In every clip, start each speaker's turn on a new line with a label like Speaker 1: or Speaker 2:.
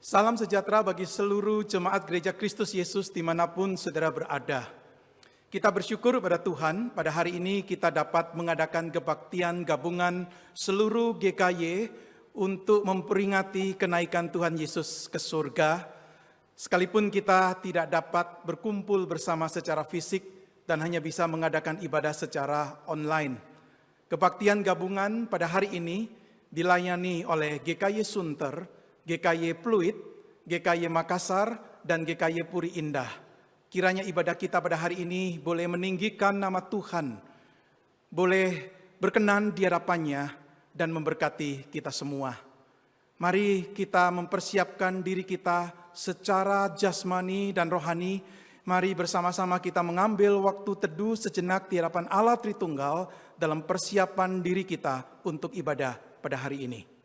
Speaker 1: Salam sejahtera bagi seluruh jemaat Gereja Kristus Yesus dimanapun saudara berada. Kita bersyukur pada Tuhan, pada hari ini kita dapat mengadakan kebaktian gabungan seluruh GKY untuk memperingati kenaikan Tuhan Yesus ke surga. Sekalipun kita tidak dapat berkumpul bersama secara fisik dan hanya bisa mengadakan ibadah secara online. Kebaktian gabungan pada hari ini dilayani oleh GKY Sunter, GKY Pluit, GKY Makassar, dan GKY Puri Indah. Kiranya ibadah kita pada hari ini boleh meninggikan nama Tuhan, boleh berkenan di hadapannya, dan memberkati kita semua. Mari kita mempersiapkan diri kita secara jasmani dan rohani. Mari bersama-sama kita mengambil waktu teduh sejenak di hadapan Allah Tritunggal dalam persiapan diri kita untuk ibadah pada hari ini.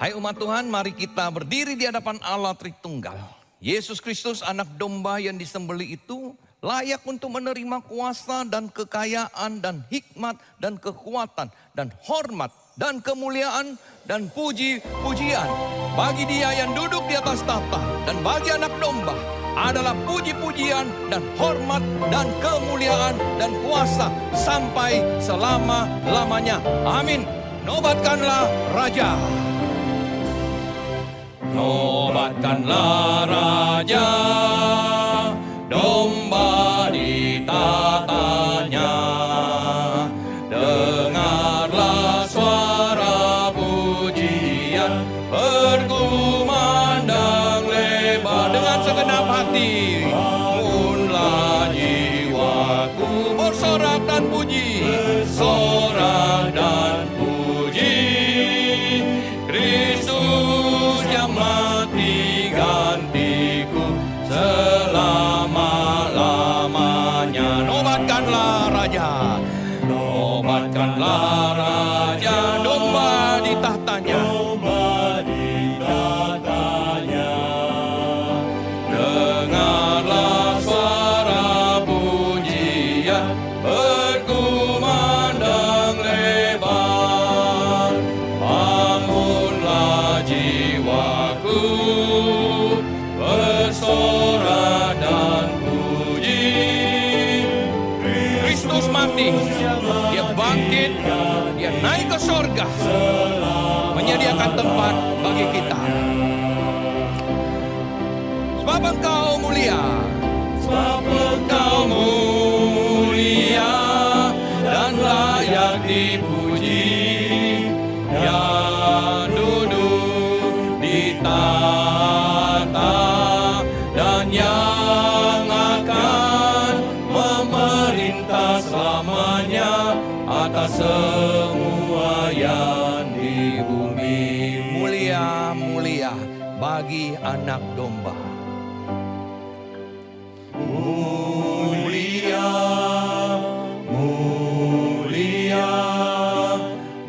Speaker 2: Hai umat Tuhan, mari kita berdiri di hadapan Allah Tritunggal. Yesus Kristus anak domba yang disembelih itu layak untuk menerima kuasa dan kekayaan dan hikmat dan kekuatan dan hormat dan kemuliaan dan puji-pujian. Bagi dia yang duduk di atas tahta dan bagi anak domba adalah puji-pujian dan hormat dan kemuliaan dan kuasa sampai selama-lamanya. Amin. Nobatkanlah Raja. Nobatkanlah Raja, domba ditatanya. Dengarlah suara pujian, berkumandang lebar dengan segenap hati. Bangunlah jiwaku, bersorak dan puji, bersorak dan puji. Kristus yang mati gantiku selama-lamanya. Nobatkanlah Raja, nobatkanlah Raja, domba di tahtanya. Dengarlah suara pujian berkumandang lebar. Bangunlah jiwaku, bersorak dan puji. Kristus mati, dia bangkit, dia naik ke sorga, menyediakan tempat bagi kita. Sebab Engkau mulia, sebab Engkau mulia dan layak dipuji, yang duduk di tahta dan yang akan memerintah selamanya atas semua yang di bumi. Mulia, mulia bagi anak domba. Mulia, mulia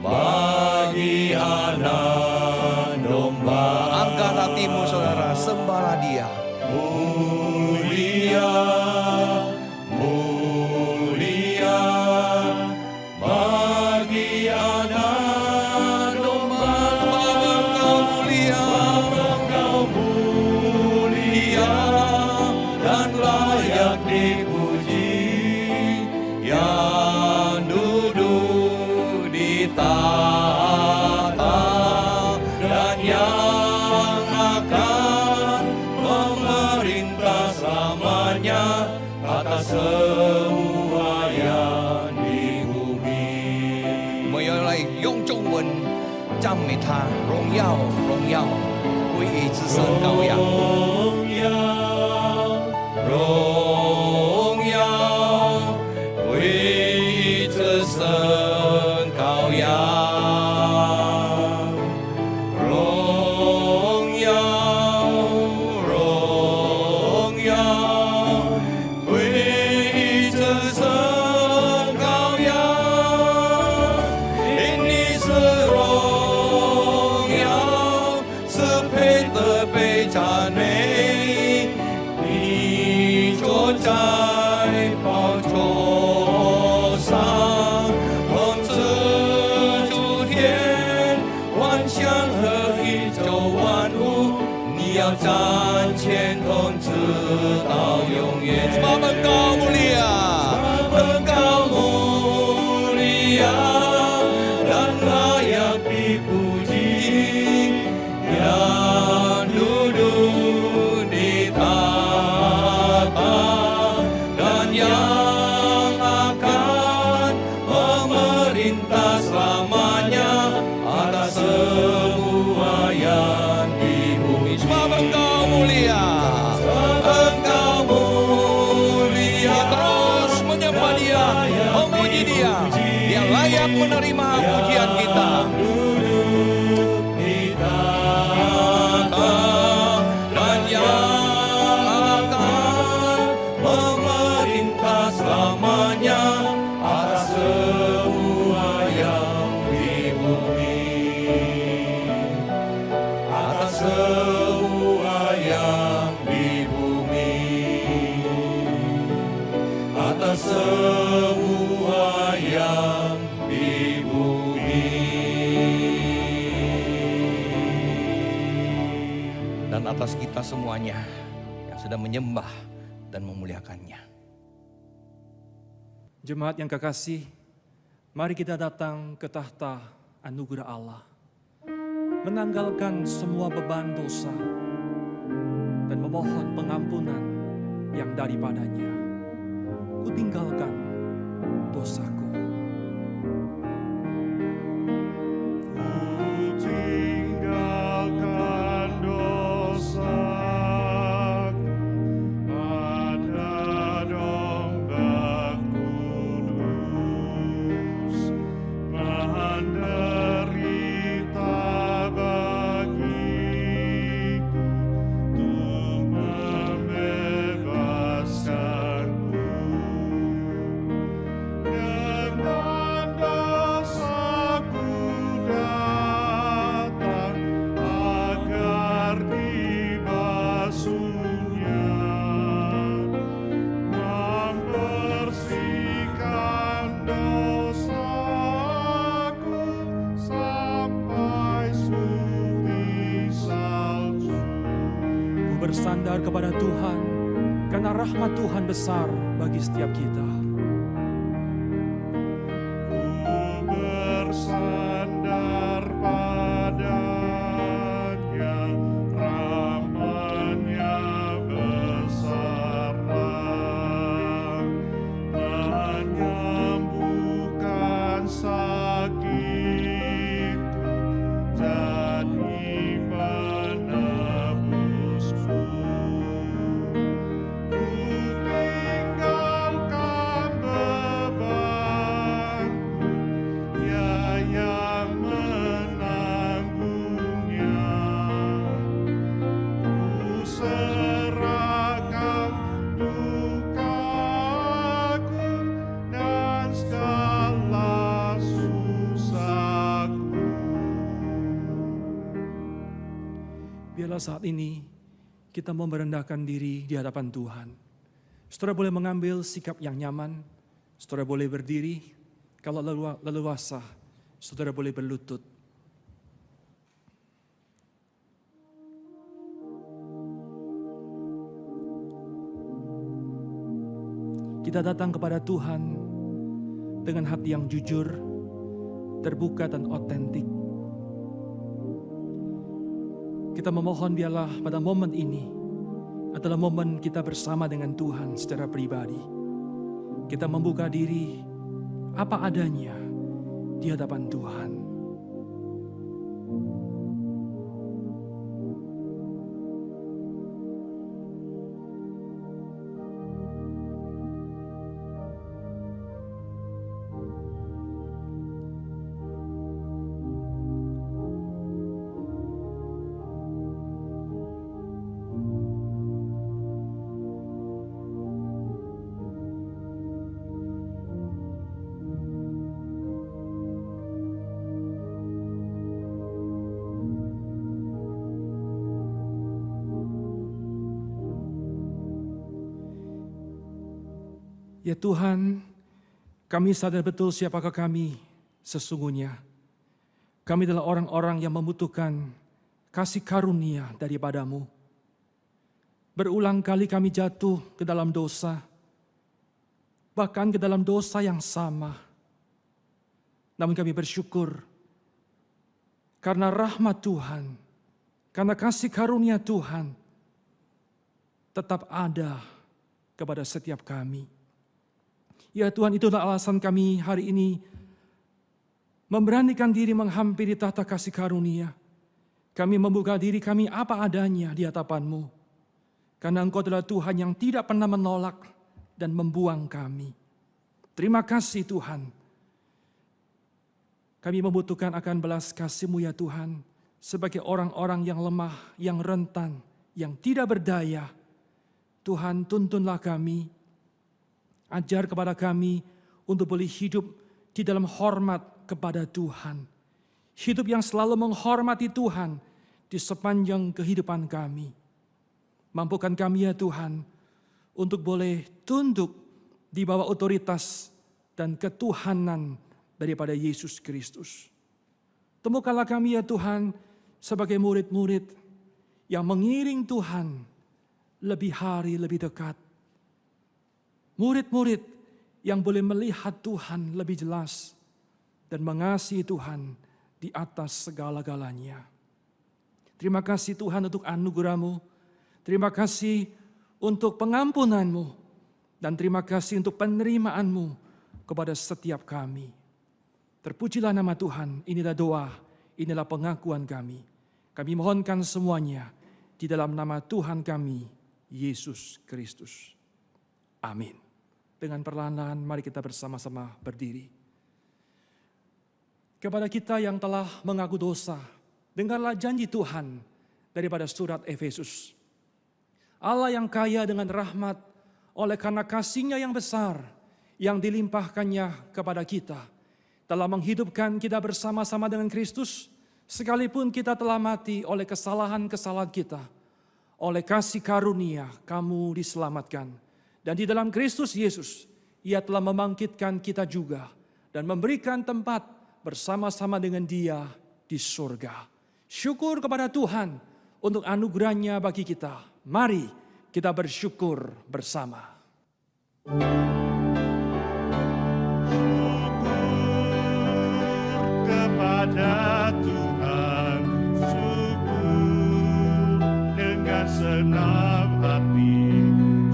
Speaker 2: bagi anak domba. Angkat hatimu saudara, sembahlah dia. Mulia, mulia bagi anak domba. Engkau mulia, engkau mulia dan layak dipuji, yang duduk di tahta dan yang akan memerintah selamanya atas semua yang di bumi. 我要嚟用中文讚美他，榮耀榮耀歸於至聖羔羊。榮耀歸於至聖羔羊。榮耀榮耀歸於至聖羔羊。因你是榮耀，是配得被讚美。你坐在宝座上，统治诸天，万象和宇宙万物，你要掌权统治到永远。Sebab Engkau mulia, Engkau mulia dan layak dipuji, yang duduk di tahta dan yang akan memerintah selamanya atas semua yang di bumi. Sebab Engkau mulia, Engkau mulia. Terus menyembah dia, memuji dia, dia layak menerima pujian kita. Di tahta dan yang akan memerintah selamanya atas semua yang di bumi, atas semua yang di bumi, atas semua yang di bumi. Dan atas kita semuanya yang sedang menyembah dan memuliakannya.
Speaker 3: Jemaat yang kekasih, mari kita datang ke tahta anugerah Allah, menanggalkan semua beban dosa dan memohon pengampunan yang daripadanya. Kutinggalkan dosaku.
Speaker 4: Tinggalkan dosa pada domba kudus, menderita bagiku.
Speaker 3: bersandar kepada Tuhan, karena rahmat Tuhan besar bagi setiap kita.
Speaker 4: Bersandar padanya, rahmat-Nya besarlah, menyembuhkan sakitku, jadi penebusku. Ku tinggalkan bebanku, Ia yang menanggungnya. Ku serahkan dukaku dan segala susahku.
Speaker 3: Biarlah saat ini kita mau merendahkan diri di hadapan Tuhan. Saudara boleh mengambil sikap yang nyaman, saudara boleh berdiri, kalau leluasa, saudara boleh berlutut. Kita datang kepada Tuhan dengan hati yang jujur, terbuka dan otentik. Kita memohon biarlah pada momen ini adalah momen kita bersama dengan Tuhan secara pribadi. Kita membuka diri apa adanya di hadapan Tuhan. Ya Tuhan, kami sadar betul siapakah kami sesungguhnya. Kami adalah orang-orang yang membutuhkan kasih karunia daripada-Mu. Berulang kali kami jatuh ke dalam dosa, bahkan ke dalam dosa yang sama. Namun kami bersyukur karena rahmat Tuhan, karena kasih karunia Tuhan tetap ada kepada setiap kami. Ya Tuhan, itulah alasan kami hari ini memberanikan diri menghampiri tahta kasih karunia. Kami membuka diri kami apa adanya di hadapan-Mu. Karena Engkau adalah Tuhan yang tidak pernah menolak dan membuang kami. Terima kasih Tuhan. Kami membutuhkan akan belas kasih-Mu ya Tuhan. Sebagai orang-orang yang lemah, yang rentan, yang tidak berdaya. Tuhan, tuntunlah kami. Ajar kepada kami untuk boleh hidup di dalam hormat kepada Tuhan. Hidup yang selalu menghormati Tuhan di sepanjang kehidupan kami. Mampukan kami ya Tuhan untuk boleh tunduk di bawah otoritas dan ketuhanan daripada Yesus Kristus. Temukanlah kami ya Tuhan sebagai murid-murid yang mengiring Tuhan lebih hari lebih dekat. Murid-murid yang boleh melihat Tuhan lebih jelas dan mengasihi Tuhan di atas segala-galanya. Terima kasih Tuhan untuk anugerah-Mu. Terima kasih untuk pengampunan-Mu. Dan terima kasih untuk penerimaan-Mu kepada setiap kami. Terpujilah nama Tuhan. Inilah doa, inilah pengakuan kami. Kami mohonkan semuanya di dalam nama Tuhan kami, Yesus Kristus. Amin. Dengan perlahan-lahan mari kita bersama-sama berdiri. Kepada kita yang telah mengaku dosa, dengarlah janji Tuhan daripada surat Efesus. Allah yang kaya dengan rahmat oleh karena kasih-Nya yang besar yang dilimpahkannya kepada kita telah menghidupkan kita bersama-sama dengan Kristus sekalipun kita telah mati oleh kesalahan-kesalahan kita. Oleh kasih karunia kamu diselamatkan. Dan di dalam Kristus Yesus, Ia telah membangkitkan kita juga dan memberikan tempat bersama-sama dengan Dia di surga. Syukur kepada Tuhan untuk anugerah-Nya bagi kita. Mari kita bersyukur bersama.
Speaker 4: Kepada Tuhan, syukur dengan senang hati,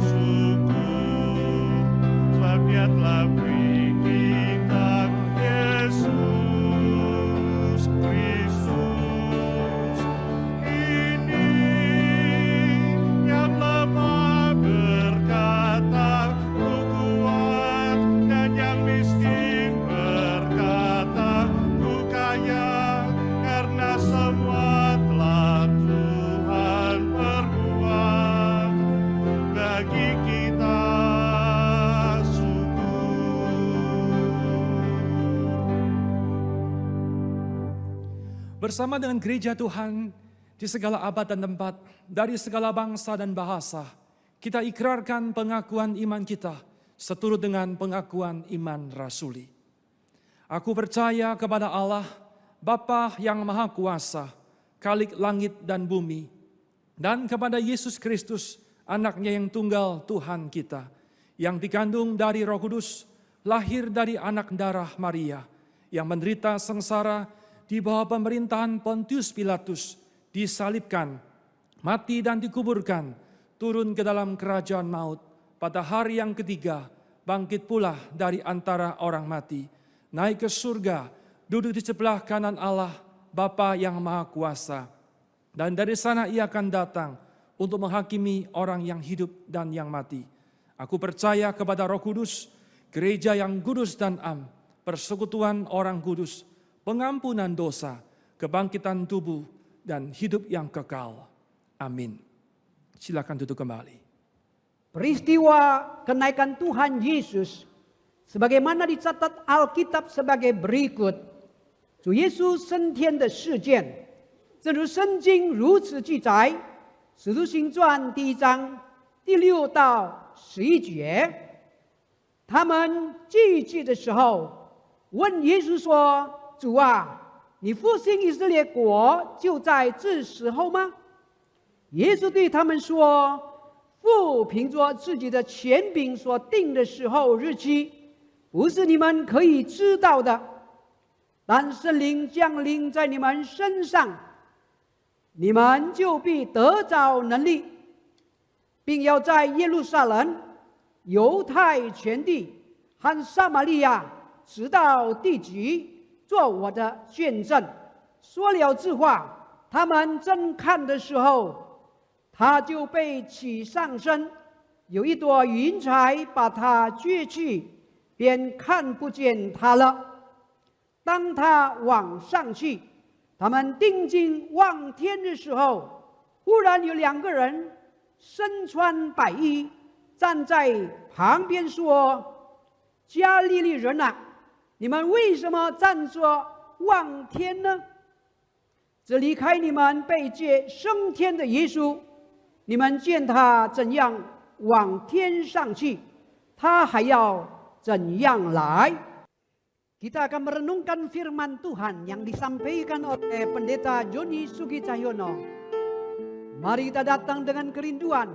Speaker 4: syukur sebab Dia telah beri kita Yesus Kristus. Ini yang lemah berkata, "Ku kuat," dan yang miskin berkata, "Ku kaya," karena semua telah Tuhan perbuat bagi kita.
Speaker 3: Bersama dengan gereja Tuhan di segala abad dan tempat, dari segala bangsa dan bahasa, kita ikrarkan pengakuan iman kita seturut dengan pengakuan iman rasuli. Aku percaya kepada Allah, Bapa yang Maha Kuasa, Khalik langit dan bumi, dan kepada Yesus Kristus, anaknya yang tunggal Tuhan kita, yang dikandung dari Roh Kudus, lahir dari anak darah Maria, yang menderita sengsara di bawah pemerintahan Pontius Pilatus, disalibkan, mati dan dikuburkan, turun ke dalam kerajaan maut, pada hari yang ketiga, bangkit pula dari antara orang mati, naik ke surga, duduk di sebelah kanan Allah, Bapa yang Maha Kuasa. Dan dari sana Ia akan datang untuk menghakimi orang yang hidup dan yang mati. Aku percaya kepada Roh Kudus, gereja yang kudus dan am, persekutuan orang kudus, pengampunan dosa, kebangkitan tubuh, dan hidup yang kekal. Amin. Silakan duduk kembali.
Speaker 5: Peristiwa kenaikan Tuhan Yesus sebagaimana dicatat Alkitab sebagai berikut：主耶稣升天的事件，正如圣经如此记载，《使徒行传》第1章第6到11节。他们聚集的时候，问耶稣说：“主啊，你复兴以色列国就在这时候吗？”耶稣对他们说：“父凭着自己的权柄所定的时候日期，不是你们可以知道的。但圣灵降临在你们身上，你们就必得着能力，并要在耶路撒冷、犹太全地和撒玛利亚直到地极，做我的见证。”说了这话，他们正看的时候，他就被起上身，有一朵云彩把他撅去，便看不见他了。当他往上去，他们定睛望天的时候，忽然有2个人身穿白衣站在旁边说：“加利利人啊，你们为什么站着望天呢？这离开你们被接升天的耶稣，你们见他怎样往天上去，他还要怎样来？” Kita akan merenungkan firman Tuhan yang disampaikan oleh Pendeta Joni Sugi Cahyono. Mari kita datang dengan kerinduan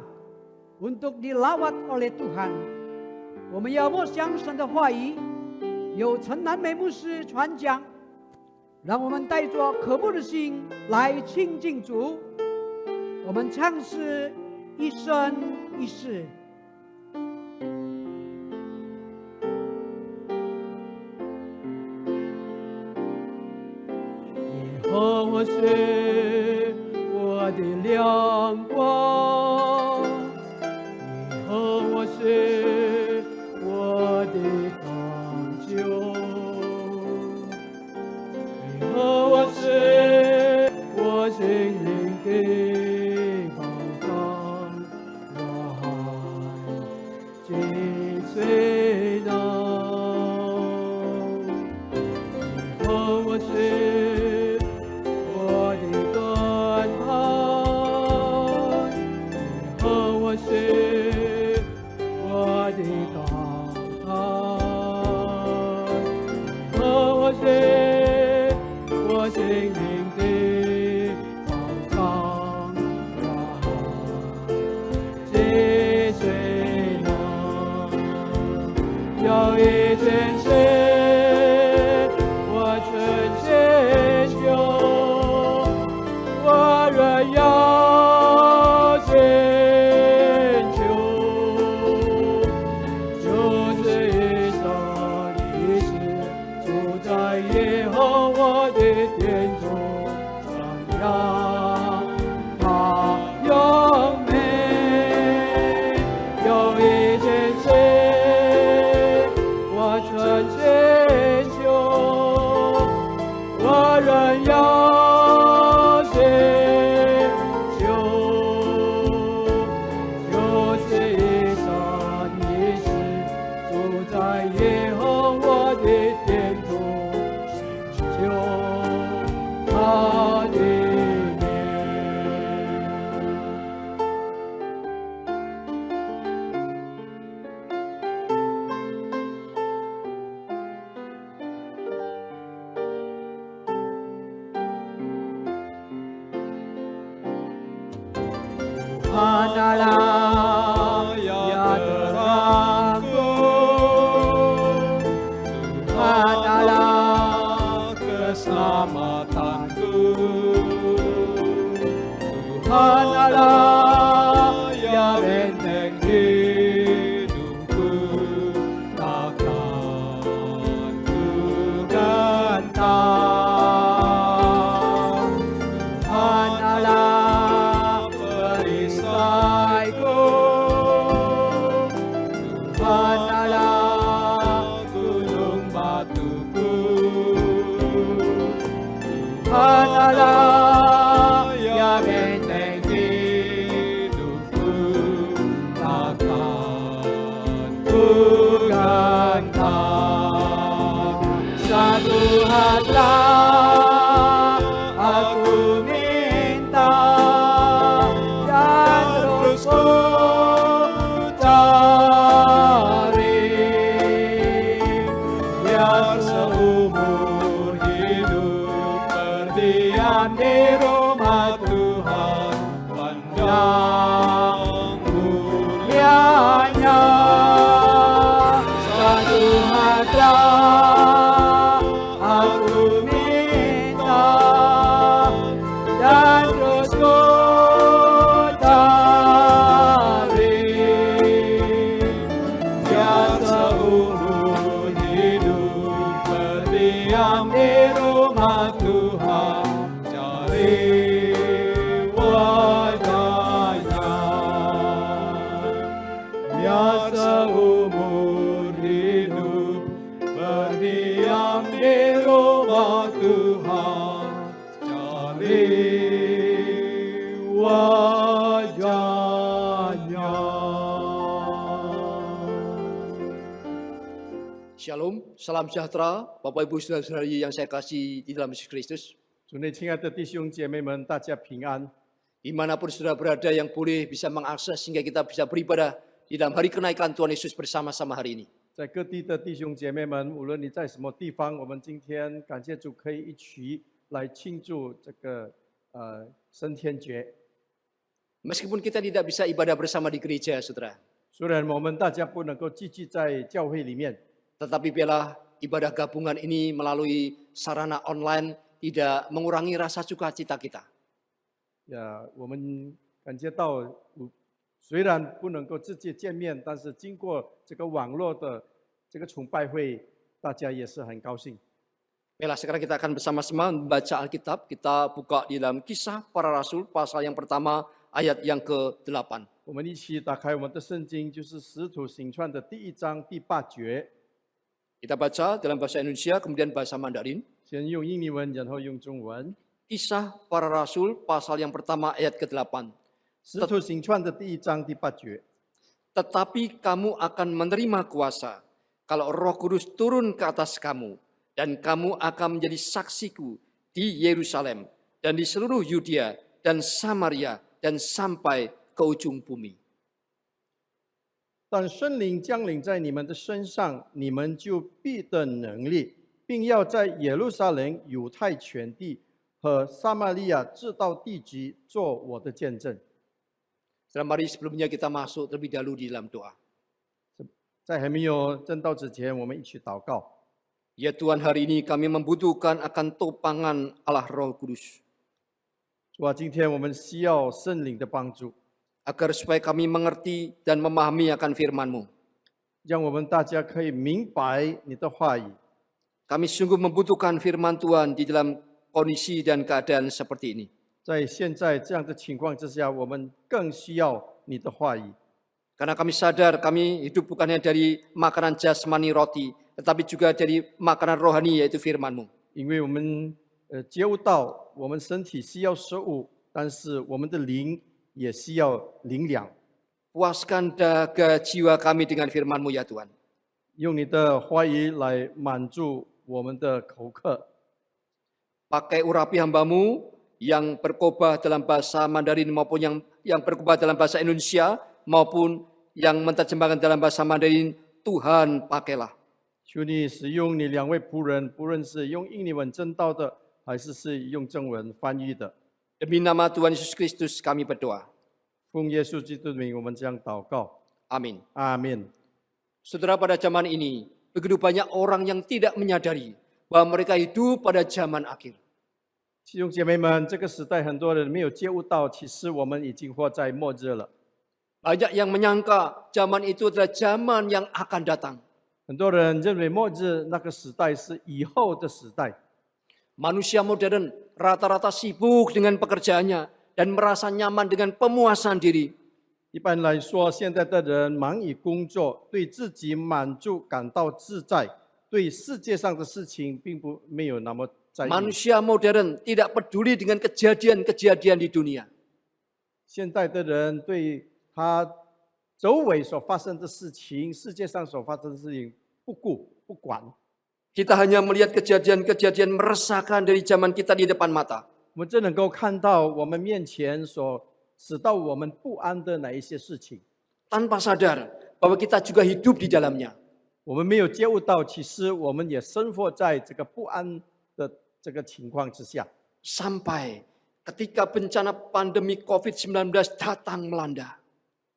Speaker 5: untuk dilawat oleh Tuhan. 我们要默想神的话语，由陈南美牧师传讲，让我们带着渴慕的心来亲近主。我们唱诗一生一世。耶和华是我的亮光，耶和华是我的拯救，耶和华是我心灵的保障，我还紧随呢。耶和华是我的盾牌， Tuhanlah ya terangku, Tuhanlah keselamatanku, Tuhanlah ya benteng hidupku, takkan ku gentar. Tuhanlah perisaiku, Tuhanlah gunung batuku, Tuhanlah ya benteng hidupku, takkan ku gentar. Satu hatlah aku minta, dan terus ku cari, biar seumur hidup berdiam di rumah Tuhan, pandang mulianya. Satu hatlah aku minta, dan terus ku cari, biar seumur hidup berdiam di rumah Tuhan, cari wajahnya. Biar seumur hidup berdiam di rumah Tuhan, cari wajahnya.
Speaker 6: Shalom, salam sejahtera, Bapak Ibu Saudara-saudari yang saya kasih di dalam Yesus Kristus.
Speaker 4: 主内亲爱的弟兄姐妹们，大家平安。
Speaker 6: Dimanapun saudara berada yang boleh bisa mengakses sehingga kita bisa beribadah di dalam hari kenaikan Tuhan Yesus bersama-sama hari ini.
Speaker 4: 在各地的弟兄姐妹们，无论你在什么地方，我们今天感谢主，可以一起来庆祝这个升天节。
Speaker 6: Meskipun kita tidak bisa ibadah bersama di gereja, saudara,
Speaker 4: 虽然我们大家不能够聚集在教会里面，
Speaker 6: tetapi biarlah ibadah gabungan ini melalui sarana online tidak mengurangi rasa sukacita kita.
Speaker 4: 我们感觉到，虽然不能够直接见面，但是经过这个网络的这个崇拜会，大家也是很高兴。
Speaker 6: Baiklah, sekarang kita akan bersama-sama membaca Alkitab. Kita buka di dalam Kisah Para Rasul pasal yang pertama ayat yang ke-8.
Speaker 4: 我们一起打开我们的圣经，就是《使徒行传》的第1章第8节。
Speaker 6: Kita baca dalam bahasa Indonesia, kemudian bahasa Mandarin.
Speaker 4: 先用印尼文，然后用中文。
Speaker 6: Kisah Para Rasul pasal yang pertama ayat ke-8.
Speaker 4: 使徒行传的第1章第8节。
Speaker 6: Tetapi kamu akan menerima kuasa kalau Roh Kudus turun ke atas kamu, dan kamu akan menjadi saksiku di Yerusalem dan di seluruh Yudea dan Samaria dan sampai ke ujung bumi.
Speaker 4: 但圣灵降临在你们的身上，你们就必得能力，并要在耶路撒冷、犹太全地和撒玛利亚直到地极，做我的见证。
Speaker 6: Mari sebelumnya kita masuk terlebih dahulu di dalam doa.
Speaker 4: 在还没有正道之前，我们一起祷告。
Speaker 6: Ya Tuhan, hari ini kami membutuhkan akan topangan Allah Roh Kudus.
Speaker 4: 主啊，今天我们需要圣灵的帮助，
Speaker 6: Agar supaya kami mengerti dan memahami akan firman-Mu.
Speaker 4: 让我们大家可以明白你的话语。
Speaker 6: Kami sungguh membutuhkan firman Tuhan di dalam kondisi dan keadaan seperti ini.
Speaker 4: 在现在这样的情况之下，我们更需要你的话语。
Speaker 6: Karena kami sadar kami hidup bukan hanya dari makanan jasmani roti, tetapi juga dari makanan rohani yaitu firman-Mu.
Speaker 4: 因为我们觉悟到我们身体需要食物，但是我们的灵也需要灵粮。
Speaker 6: Puaskan dahaga jiwa kami dengan firman-Mu ya Tuhan.
Speaker 4: 用你的话语来满足我们的口渴。
Speaker 6: Pakai urapi hamba-Mu yang berkhotbah dalam bahasa Mandarin maupun yang berkhotbah dalam bahasa Indonesia maupun yang menerjemahkan dalam bahasa Mandarin, Tuhan pakailah.
Speaker 4: 求你使用你2位仆人，不论是用印尼文正道的，还是用正文翻译的。
Speaker 6: Demi nama Tuhan Yesus Kristus kami berdoa.
Speaker 4: 奉耶稣基督的名，我们这样祷告。
Speaker 6: Amin.
Speaker 4: 阿门。
Speaker 6: Saudara, pada zaman ini, begitu banyak orang yang tidak menyadari bahwa mereka hidup pada zaman akhir.
Speaker 4: 弟兄姐妹们，这个时代很多人没有觉悟到，其实我们已经活在末日了。
Speaker 6: Banyak yang menyangka zaman itu adalah zaman yang akan datang.
Speaker 4: 很多人认为末日那个时代是以后的时代。
Speaker 6: Manusia modern rata-rata sibuk dengan pekerjaannya dan merasa nyaman dengan pemuasan diri.
Speaker 4: 一般来说，现在的人忙于工作，对自己满足感到自在，对世界上的事情并没有那么在意。
Speaker 6: Manusia modern tidak peduli dengan kejadian-kejadian di dunia.
Speaker 4: 现在的人对他周围所发生的事情，世界上所发生的事情不顾不管。
Speaker 6: Kita hanya melihat kejadian-kejadian meresahkan dari zaman kita di depan mata.
Speaker 4: 我们只能够看到我们面前所使到我们不安的哪一些事情，
Speaker 6: Tanpa sadar bahwa kita juga hidup di dalamnya.
Speaker 4: 我们没有觉悟到，其实我们也生活在这个不安的这个情况之下。
Speaker 6: Sampai ketika bencana pandemi COVID-19 datang melanda.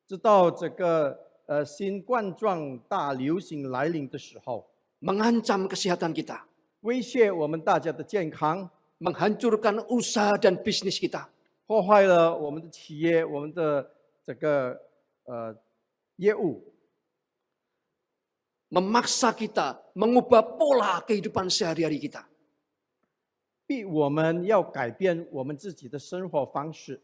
Speaker 4: 直到这个新冠状大流行来临的时候，
Speaker 6: Mengancam kesehatan kita.
Speaker 4: 威胁我们大家的健康，
Speaker 6: Menghancurkan usaha dan bisnis kita.
Speaker 4: 破坏了我们的企业，我们的这个业务，
Speaker 6: Memaksa kita mengubah pola kehidupan sehari-hari kita.
Speaker 4: 逼我们要改变我们自己的生活方式。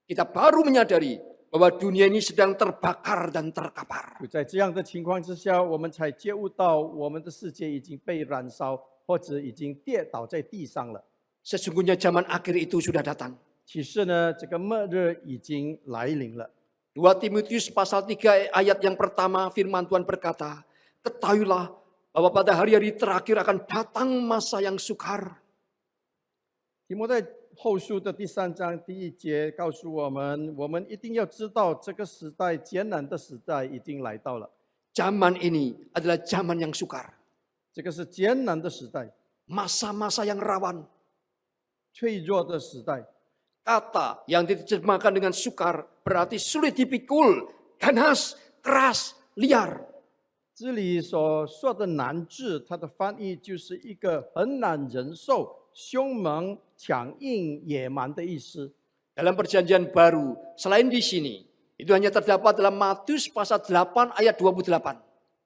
Speaker 6: Kita baru menyadari bahwa dunia ini sedang terbakar dan terkapar.
Speaker 4: 就在这样的情况之下，我们才觉悟到我们的世界已经被燃烧，或者已经跌倒在地上了。
Speaker 6: Sesungguhnya zaman akhir itu sudah datang.
Speaker 4: 其实呢，这个末日已经来临了。
Speaker 6: 2 Timotius pasal 3 ayat yang pertama firman Tuhan berkata, ketahuilah bahwa pada hari-hari terakhir akan datang masa yang sukar.
Speaker 4: 提摩太后书的第3章第1节告诉我们一定要知道这个时代艰难的时代已经来到了。
Speaker 6: Zaman ini adalah zaman yang sukar.
Speaker 4: 这个是艰难的时代，
Speaker 6: Masa-masa yang rawan.
Speaker 4: 脆弱的时代。
Speaker 6: Kata yang diterjemahkan dengan sukar berarti sulit dipikul, ganas, keras, liar.
Speaker 4: 这里所说的难治，它的翻译就是一个很难忍受、凶猛、强硬、野蛮的意思。
Speaker 6: Dalam perjanjian baru, selain di sini, itu hanya terdapat dalam Matius pasal 8 ayat 28.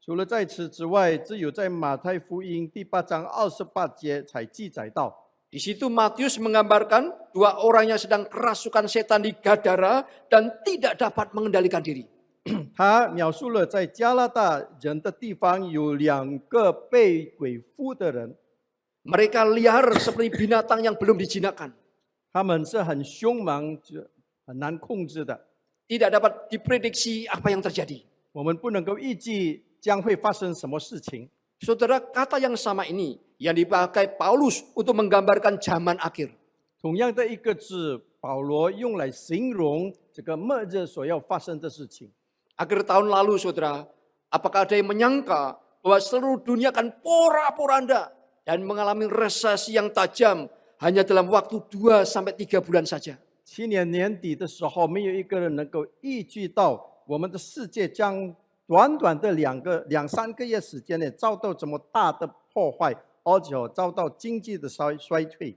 Speaker 4: 除了在此之外，只有在马太福音第8章28节才记载到。
Speaker 6: Di situ Matius menggambarkan 2 orang yang sedang kerasukan setan di Gadara dan tidak dapat mengendalikan diri.
Speaker 4: 他描述了在加拿大人的地方有2个被鬼附的人，
Speaker 6: Mereka liar seperti binatang yang belum dijinakkan.
Speaker 4: 他们是很凶猛、很难控制的。
Speaker 6: Tidak dapat diprediksi apa yang terjadi.
Speaker 4: 我们不能够预计将会发生什么事情。
Speaker 6: Saudara, kata yang sama ini yang dipakai Paulus untuk menggambarkan zaman akhir.
Speaker 4: 同样的一个字，保罗用来形容这个末日所要发生的事情。
Speaker 6: Akhir tahun lalu, saudara, apakah ada yang menyangka bahwa seluruh dunia akan porak-poranda dan mengalami resesi yang tajam hanya dalam waktu 2-3 bulan saja?
Speaker 4: 去年年底的时候，没有一个人能够预计到我们的世界将短短的2、3个月时间内遭到这么大的破坏，而且遭到经济的衰退。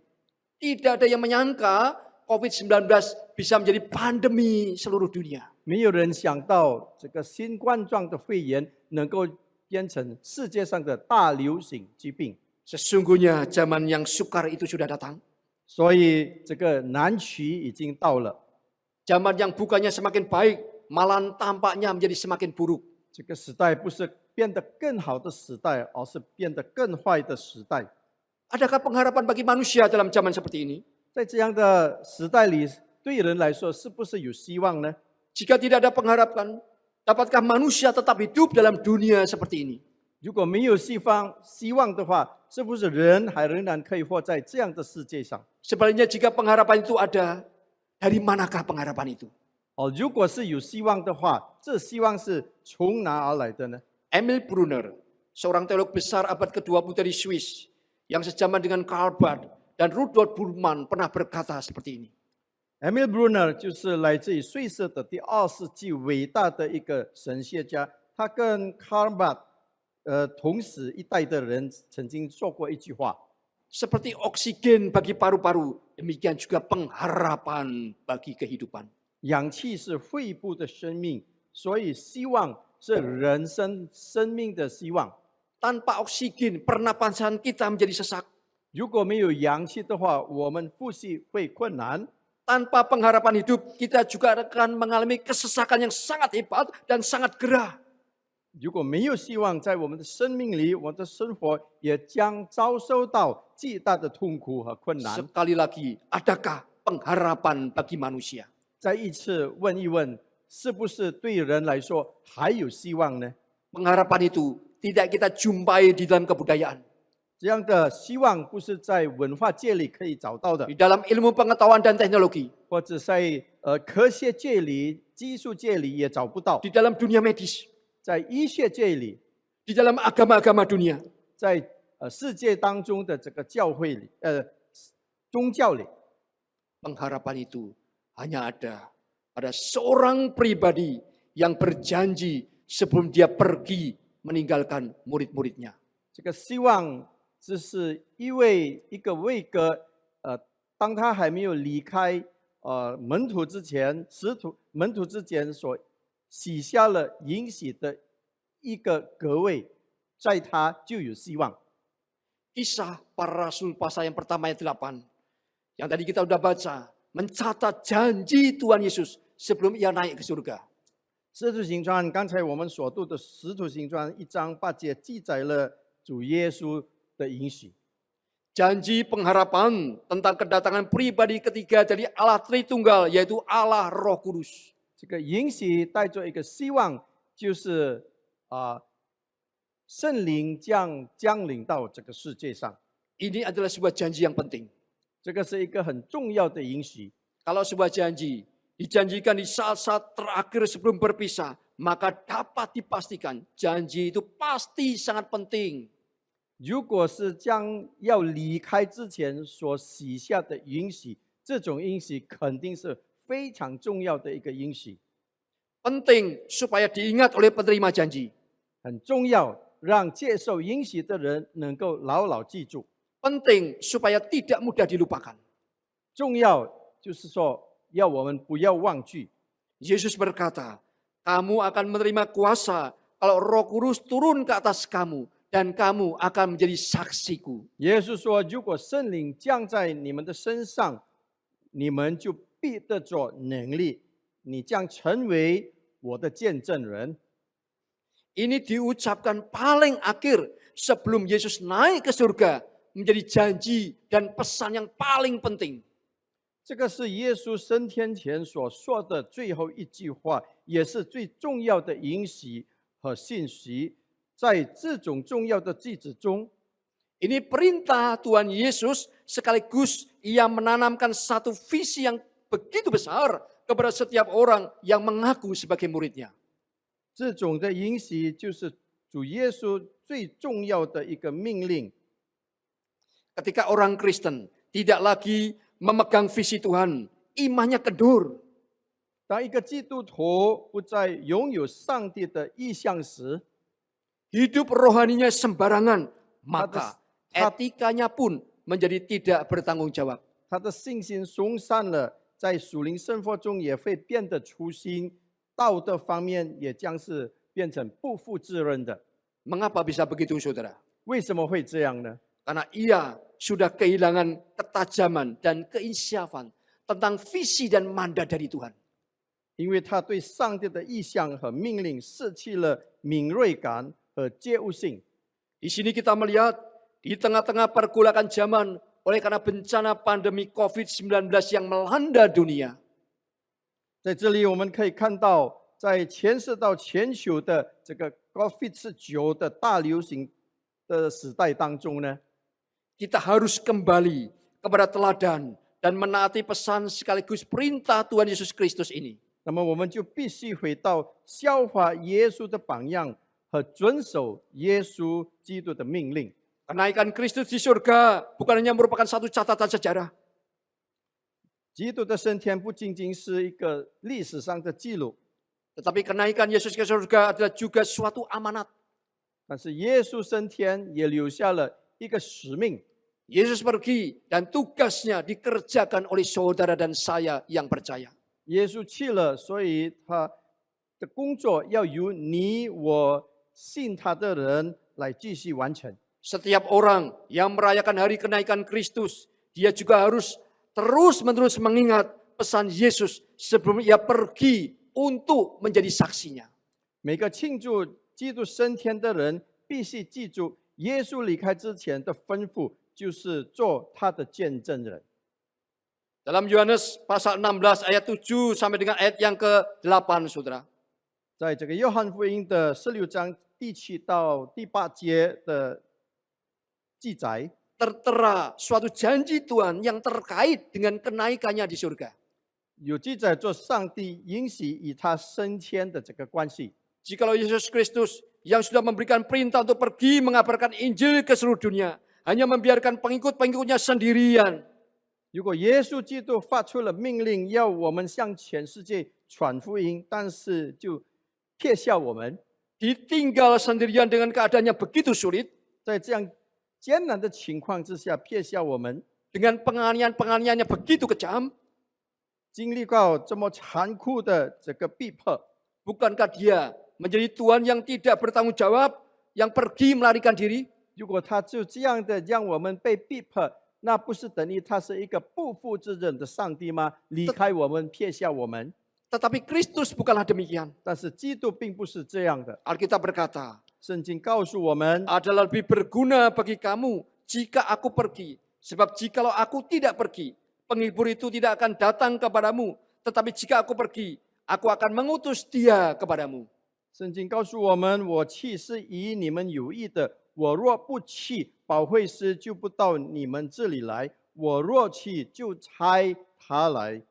Speaker 6: Tidak ada yang menyangka COVID-19 bisa menjadi pandemi seluruh dunia.
Speaker 4: 没有人想到这个新冠状的肺炎能够变成世界上的大流行疾病。
Speaker 6: Sesungguhnya zaman yang sukar itu sudah datang.
Speaker 4: 所以这个难期已经到了。
Speaker 6: Zaman yang bukannya semakin baik, malah tampaknya menjadi semakin buruk.
Speaker 4: 这个时代不是变得更好的时代，而是变得更坏的时代。
Speaker 6: Adakah pengharapan bagi manusia dalam zaman seperti ini?
Speaker 4: 在这样的时代里，对人来说是不是有希望呢？
Speaker 6: Jika tidak ada pengharapan, dapatkah manusia tetap hidup dalam dunia seperti ini?
Speaker 4: 如果没有希望的话，是不是人还仍然可以活在这样的世界上？
Speaker 6: Sebaliknya jika pengharapan itu ada, dari manakah pengharapan itu?
Speaker 4: 如果是有希望的话，这希望是从哪而来的呢？
Speaker 6: Emil Brunner, seorang teolog besar abad ke-20 dari Swiss, yang sejaman dengan Karl Barth dan Rudolf Bultmann pernah berkata seperti ini.
Speaker 4: Emil Brunner 就是来自于瑞士的第2世纪伟大的一个神学家，他跟 Karl Barth 同时一代的人曾经说过一句话。
Speaker 6: Seperti oksigen bagi paru-paru, demikian juga pengharapan bagi kehidupan.
Speaker 4: 氧气是肺部的生命，所以希望是人生命的希望。
Speaker 6: Tanpa oksigen, pernapasan kita menjadi sesak.
Speaker 4: 如果没有氧气的话，我们呼吸会困难。
Speaker 6: Tanpa pengharapan hidup, kita juga akan mengalami kesesakan yang sangat hebat dan sangat gerah.
Speaker 4: 如果没有希望，在我们的生命里，我们的生活也将遭受到巨大的痛苦和困难。
Speaker 6: Sekali lagi, adakah pengharapan bagi manusia?
Speaker 4: 再一次问一问，是不是对人来说还有希望呢？
Speaker 6: Pengharapan itu tidak kita jumpai di dalam kebudayaan.
Speaker 4: 这样的希望不是在文化界里可以找到的
Speaker 6: Di，dalam ilmu pengetahuan dan teknologi.
Speaker 4: 或者在科学界里、技术界里也找不到，
Speaker 6: Di dalam dunia medis.
Speaker 4: 在医学界里，
Speaker 6: Di dalam agama-agama dunia.
Speaker 4: 在世界当中的这个教会里，宗教里，
Speaker 6: Pengharapan itu hanya ada pada seorang pribadi yang berjanji sebelum dia pergi meninggalkan murid-muridnya.
Speaker 4: 这个希望只是一个位格，当他还没有离开门徒之前，门徒之前所许下了允许的一个格位，在他就有希望。
Speaker 6: Kisah para rasul pasal yang pertama ayat 8. Yang tadi kita sudah baca. Mencatat janji Tuhan Yesus sebelum ia naik ke surga.
Speaker 4: 使徒行传刚才我们所读的使徒行传1章8节记载了主耶稣的应许。
Speaker 6: Janji pengharapan tentang kedatangan pribadi ketiga dari Allah Tritunggal, yaitu Allah Roh Kudus.
Speaker 4: 这个应许带着一个希望，就是圣灵降临到这个世界上。
Speaker 6: Ini adalah sebuah janji yang penting.
Speaker 4: 这个是一个很重要的应许。
Speaker 6: Kalau sebuah janji dijanjikan di saat-saat terakhir sebelum berpisah, maka dapat dipastikan janji itu pasti sangat penting.
Speaker 4: 如果是将要离开之前所许下的应许，这种应许肯定是非常重要的一个应许，
Speaker 6: Penting supaya diingat oleh penerima janji.
Speaker 4: 很重要，让接受应许的人能够牢牢记住。
Speaker 6: Penting supaya tidak mudah dilupakan.
Speaker 4: 重要就是说，要我们不要忘记。
Speaker 6: Yesus berkata, kamu akan menerima kuasa kalau Roh Kudus turun ke atas kamu dan kamu akan menjadi saksiku.
Speaker 4: 耶稣说：“如果圣灵降在你们的身上，你们就必得着能力，你将成为我的见证人。”
Speaker 6: Ini diucapkan paling akhir sebelum Yesus naik ke surga, menjadi janji dan pesan yang paling penting.
Speaker 4: 这个是耶稣升天前所说的最后一句话，也是最重要的应许和信息。在这种重要的句子中，
Speaker 6: Ini perintah Tuhan Yesus sekaligus ia menanamkan satu visi yang begitu besar kepada setiap orang yang mengaku sebagai muridnya.
Speaker 4: 这种的应许就是主耶稣最重要的一个命令。
Speaker 6: Ketika orang Kristen tidak lagi memegang visi Tuhan, imannya kendur.
Speaker 4: 当一个基督徒不再拥有上帝的意向时，
Speaker 6: Hidup rohaninya sembarangan, maka etikanya pun menjadi tidak bertanggung jawab.
Speaker 4: 他的信心松散了，在属灵生活中也会变得粗心，道德方面也将是变成不负责任的。
Speaker 6: Mengapa bisa begitu, saudara?
Speaker 4: 为什么会这样呢？
Speaker 6: Karena ia sudah kehilangan ketajaman dan keinsyafan tentang visi dan mandat dari Tuhan.
Speaker 4: 因为他对上帝的意向和命令失去了敏锐感和觉悟性。
Speaker 6: Di sini kita melihat di tengah-tengah pergolakan zaman oleh karena bencana pandemi COVID-19 yang melanda dunia.
Speaker 4: 在这里我们可以看到，在牵涉到全球的这个 COVID-19 的大流行的时代当中呢，
Speaker 6: Kita harus kembali kepada teladan dan menaati pesan sekaligus perintah Tuhan Yesus Kristus ini.
Speaker 4: 那么我们就必须回到效法耶稣的榜样和遵守耶稣基督的命令。
Speaker 6: Kenaikan Kristus di surga bukan hanya merupakan satu catatan sejarah.
Speaker 4: 基督的升天不仅仅是一个历史上的记录，
Speaker 6: Tetapi kenaikan Yesus ke surga adalah juga suatu amanat.
Speaker 4: 但是耶稣升天也留下了一个使命。
Speaker 6: Yesus pergi dan tugasnya dikerjakan oleh saudara dan saya yang percaya.
Speaker 4: 耶稣去了，所以他的工作要由你我信他的人来继续完成。
Speaker 6: Setiap orang yang merayakan hari kenaikan Kristus, dia juga harus terus-menerus mengingat pesan Yesus sebelum ia pergi untuk menjadi saksinya.
Speaker 4: 每个庆祝基督升天的人必须记住，耶稣离开之前的吩咐就是做他的见证人。
Speaker 6: Dalam Yohanes pasal 16 ayat 7 sampai dengan ayat yang ke-8, saudara.
Speaker 4: 在这个约翰福音的16章第7到第8节的记载，
Speaker 6: Tertera suatu janji Tuhan yang terkait dengan kenaikannya di surga.
Speaker 4: 有记载做上帝允许与他升天的这个关系。
Speaker 6: Jikalau Yesus Kristus yang sudah memberikan perintah untuk pergi mengabarkan Injil ke seluruh dunia, hanya membiarkan pengikut-pengikutnya sendirian.
Speaker 4: 如果耶稣基督发出了命令，要我们向全世界传福音，但是就撇下我们，
Speaker 6: Ditinggal sendirian dengan keadaannya begitu sulit,
Speaker 4: 在这样艰难的情况之下撇下我们，
Speaker 6: dengan penganiayaan-penganiayaannya begitu kejam,
Speaker 4: 经历过这么残酷的这个逼迫，
Speaker 6: bukankah dia menjadi Tuhan yang tidak bertanggung jawab, yang pergi melarikan diri?
Speaker 4: 如果他就这样的让我们被逼迫，那不是等于他是一个不负责任的上帝吗？离开我们，撇下我们。
Speaker 6: Tetapi Kristus bukanlah demikian.
Speaker 4: 但是基督并不是这样的，
Speaker 6: Alkitab berkata,
Speaker 4: 圣经告诉我们，
Speaker 6: adalah lebih berguna bagi kamu jika aku pergi. Sebab jikalau aku tidak pergi, penghibur itu tidak akan datang kepadamu. Tetapi jika aku pergi, aku akan mengutus dia kepadamu.
Speaker 4: 圣经告诉我们，我去是以你们有益的。我若不去，保惠师就不到你们这里来；我若去，就差他来。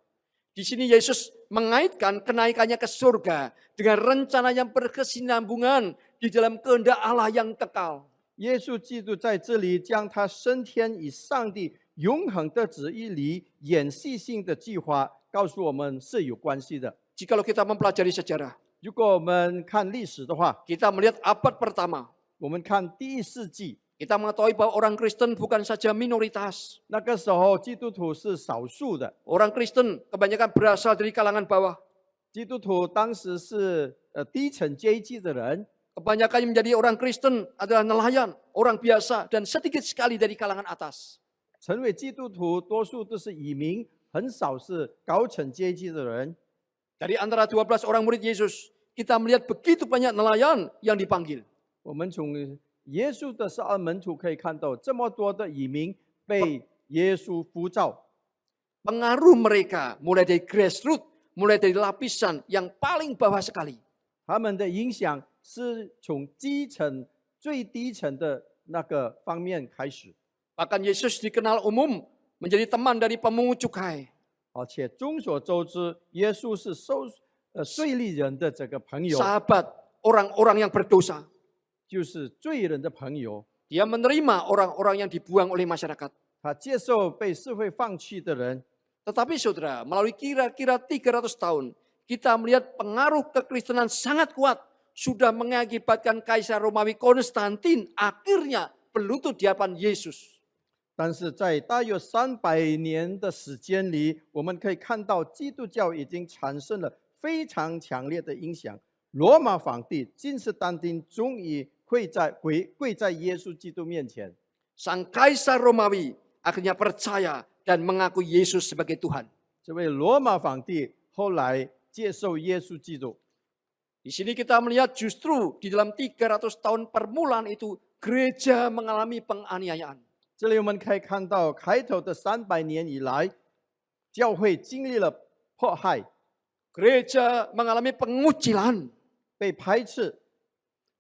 Speaker 6: Di sini Yesus mengaitkan kenaikannya ke surga dengan rencana yang berkesinambungan di dalam kehendak Allah yang kekal.
Speaker 4: 耶稣基督在这里将他升天与上帝永恒的旨意里演戏性的计划告诉我们是有关系的。
Speaker 6: Jikalau kita mempelajari sejarah,
Speaker 4: 如果我们看历史的话，
Speaker 6: kita melihat abad pertama,
Speaker 4: 我们看第1世纪，
Speaker 6: kita mengetahui bahwa orang Kristen bukan saja minoritas.
Speaker 4: 那个时候基督徒是少数的，
Speaker 6: Orang Kristen kebanyakan berasal dari kalangan bawah.
Speaker 4: 基督徒当时是低层阶级的人，
Speaker 6: Kebanyakan yang menjadi orang Kristen adalah nelayan, orang biasa, dan sedikit sekali dari kalangan atas.
Speaker 4: 成为基督徒多数都是移民，很少是高层阶级的人。
Speaker 6: Dari antara 12 orang murid Yesus, kita melihat begitu banyak nelayan yang dipanggil.
Speaker 4: 我们从耶稣的12门徒可以看到，这么多的移民被耶稣呼召。
Speaker 6: Pengaruh mereka mulai dari grassroots, mulai dari lapisan yang paling bawah sekali.
Speaker 4: 他们的影响是从基层最低层的那个方面开始，
Speaker 6: Bahkan Yesus dikenal umum menjadi teman dari pemungut cukai.
Speaker 4: 而且众所周知，耶稣是税吏人的这个朋友，
Speaker 6: Sahabat orang-orang yang berdosa.
Speaker 4: 就是罪人的朋友。
Speaker 6: Dia menerima orang-orang yang dibuang oleh masyarakat.
Speaker 4: 他接受被社会放弃的人，
Speaker 6: Tetapi saudara, melalui kira-kira 300 tahun, kita melihat pengaruh kekristenan sangat kuat. Sudah mengakibatkan Kaisar Romawi Konstantin akhirnya berlutut di hadapan Yesus.
Speaker 4: 但是在大约300年的时间里，我们可以看到基督教已经产生了非常强烈的影响。罗马皇帝君士坦丁终于跪在耶稣基督面前。
Speaker 6: Sang Kaisar Romawi akhirnya percaya dan mengakui Yesus sebagai Tuhan.
Speaker 4: 这位罗马皇帝后来接受耶稣基督。
Speaker 6: Di sini kita melihat justru di dalam 300 tahun permulaan itu gereja mengalami penganiayaan.
Speaker 4: 这里我们可以看到，开头的300年以来，教会经历了迫害、
Speaker 6: Gereja mengalami pengucilan,
Speaker 4: 被排斥、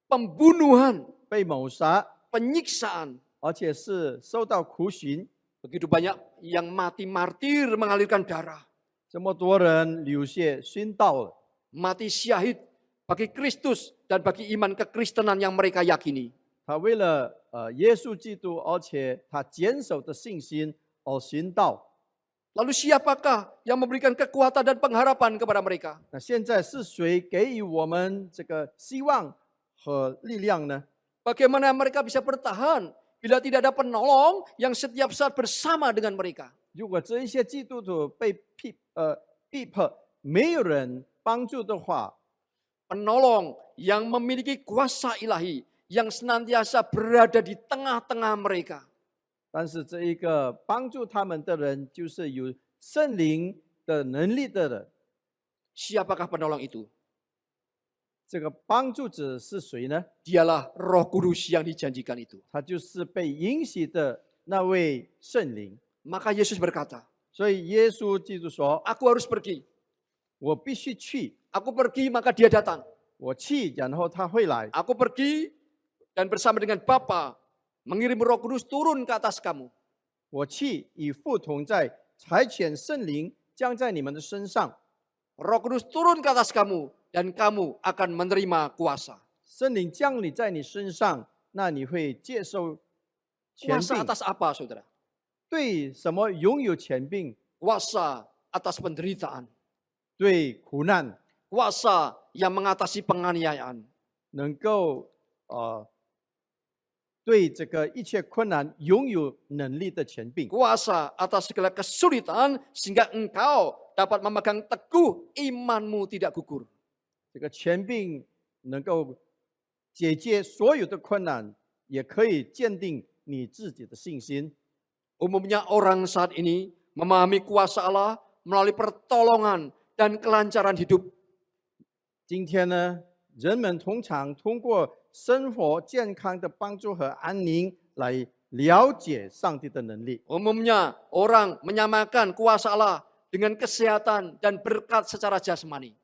Speaker 6: pembunuhan,
Speaker 4: 被谋杀，
Speaker 6: penyiksaan.
Speaker 4: 而且是受到苦刑。
Speaker 6: Begitu banyak yang mati martir mengalirkan darah.
Speaker 4: 这么多人流血殉道了，
Speaker 6: Mati syahid bagi Kristus dan bagi iman kekristenan yang mereka yakini.
Speaker 4: 他为了耶稣基督，而且他坚守的信心而殉道。
Speaker 6: Lalu siapakah yang memberikan kekuatan dan pengharapan kepada mereka?
Speaker 4: 那现在是谁给予我们这个希望和力量呢？
Speaker 6: Bagaimana mereka bisa bertahan bila tidak ada penolong yang setiap saat bersama dengan mereka?
Speaker 4: 如果这一些基督徒被逼迫，没有人帮助的话，
Speaker 6: Penolong yang memiliki kuasa ilahi yang senantiasa berada di tengah-tengah mereka.
Speaker 4: 但是这一个帮助他们的人，就是有圣灵的能力的人。
Speaker 6: Siapakah penolong itu?
Speaker 4: 这个帮助者是谁呢？
Speaker 6: Dialah Roh Kudus yang dijanjikan itu.
Speaker 4: 他就是被允许的那位圣灵。
Speaker 6: Maka Yesus berkata,
Speaker 4: 所以耶稣基督说
Speaker 6: Aku harus pergi.
Speaker 4: 我必须去，
Speaker 6: Aku pergi maka dia datang.
Speaker 4: 我去，然后他会来。
Speaker 6: Aku pergi dan bersama dengan Bapa mengirim Roh Kudus turun ke atas kamu.
Speaker 4: 我去，与父同在，差遣圣灵降在你们的身上。
Speaker 6: Roh Kudus turun ke atas kamu dan kamu akan menerima kuasa.
Speaker 4: 圣灵降临在你身上，那你会接受权
Speaker 6: Kuasa
Speaker 4: 柄。
Speaker 6: atas apa, saudara?
Speaker 4: 对什么拥有权柄？
Speaker 6: Kuasa atas penderitaan.
Speaker 4: 对苦难
Speaker 6: Kuasa yang mengatasi penganiayaan.
Speaker 4: 能够对这个一切困难拥有能力的权柄。
Speaker 6: Kuasa atas segala kesulitan sehingga engkau dapat memegang teguh imanmu tidak gugur.
Speaker 4: 这个权柄能够解决所有的困难，也可以坚定你自己的信心。
Speaker 6: Umumnya orang saat ini memahami kuasa Allah melalui pertolongan dan kelancaran hidup.
Speaker 4: 今天呢，人们通常通过生活健康的帮助和安宁来了解上帝的能力。
Speaker 6: Umumnya orang menyamakan kuasa Allah dengan kesehatan dan berkat secara jasmani.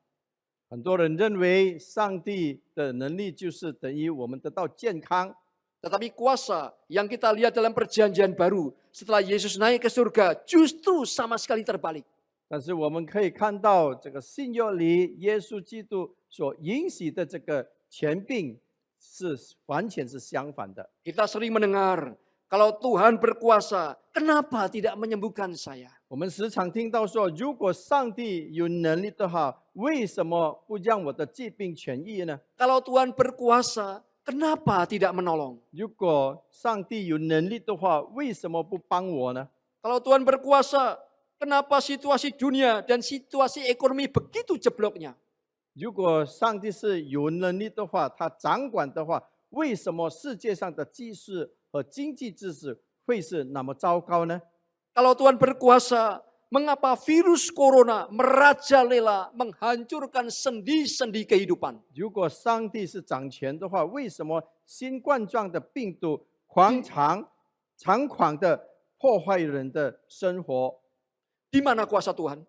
Speaker 4: 很多人认为上帝的能力就是等于我们得到健康，
Speaker 6: Tetapi kuasa yang kita lihat dalam perjanjian baru setelah Yesus naik ke surga justru sama sekali terbalik.
Speaker 4: 但是我们可以看到这个新约里耶稣基督所允许的这个权柄是完全是相反的。
Speaker 6: Kita sering mendengar, kalau Tuhan berkuasa, kenapa tidak menyembuhkan saya?
Speaker 4: 我们时常听到说，如果上帝有能力的话，为什么不让我的疾病痊愈呢？
Speaker 6: Kalau Tuhan berkuasa, kenapa tidak menolong?
Speaker 4: 如果上帝有能力的话，为什么不帮我呢？
Speaker 6: Kalau Tuhan berkuasa, kenapa situasi dunia dan situasi ekonomi begitu jebloknya?
Speaker 4: 如果上帝是有能力的话，他掌管的话，为什么世界上的局势和经济秩序会是那么糟糕呢？
Speaker 6: Kalau Tuhan berkuasa, mengapa virus corona merajalela menghancurkan sendi-sendi kehidupan?
Speaker 4: 如果上帝是掌权的话，为什么新冠状的病毒猖狂的破坏人的生活？
Speaker 6: Di mana kuasa Tuhan?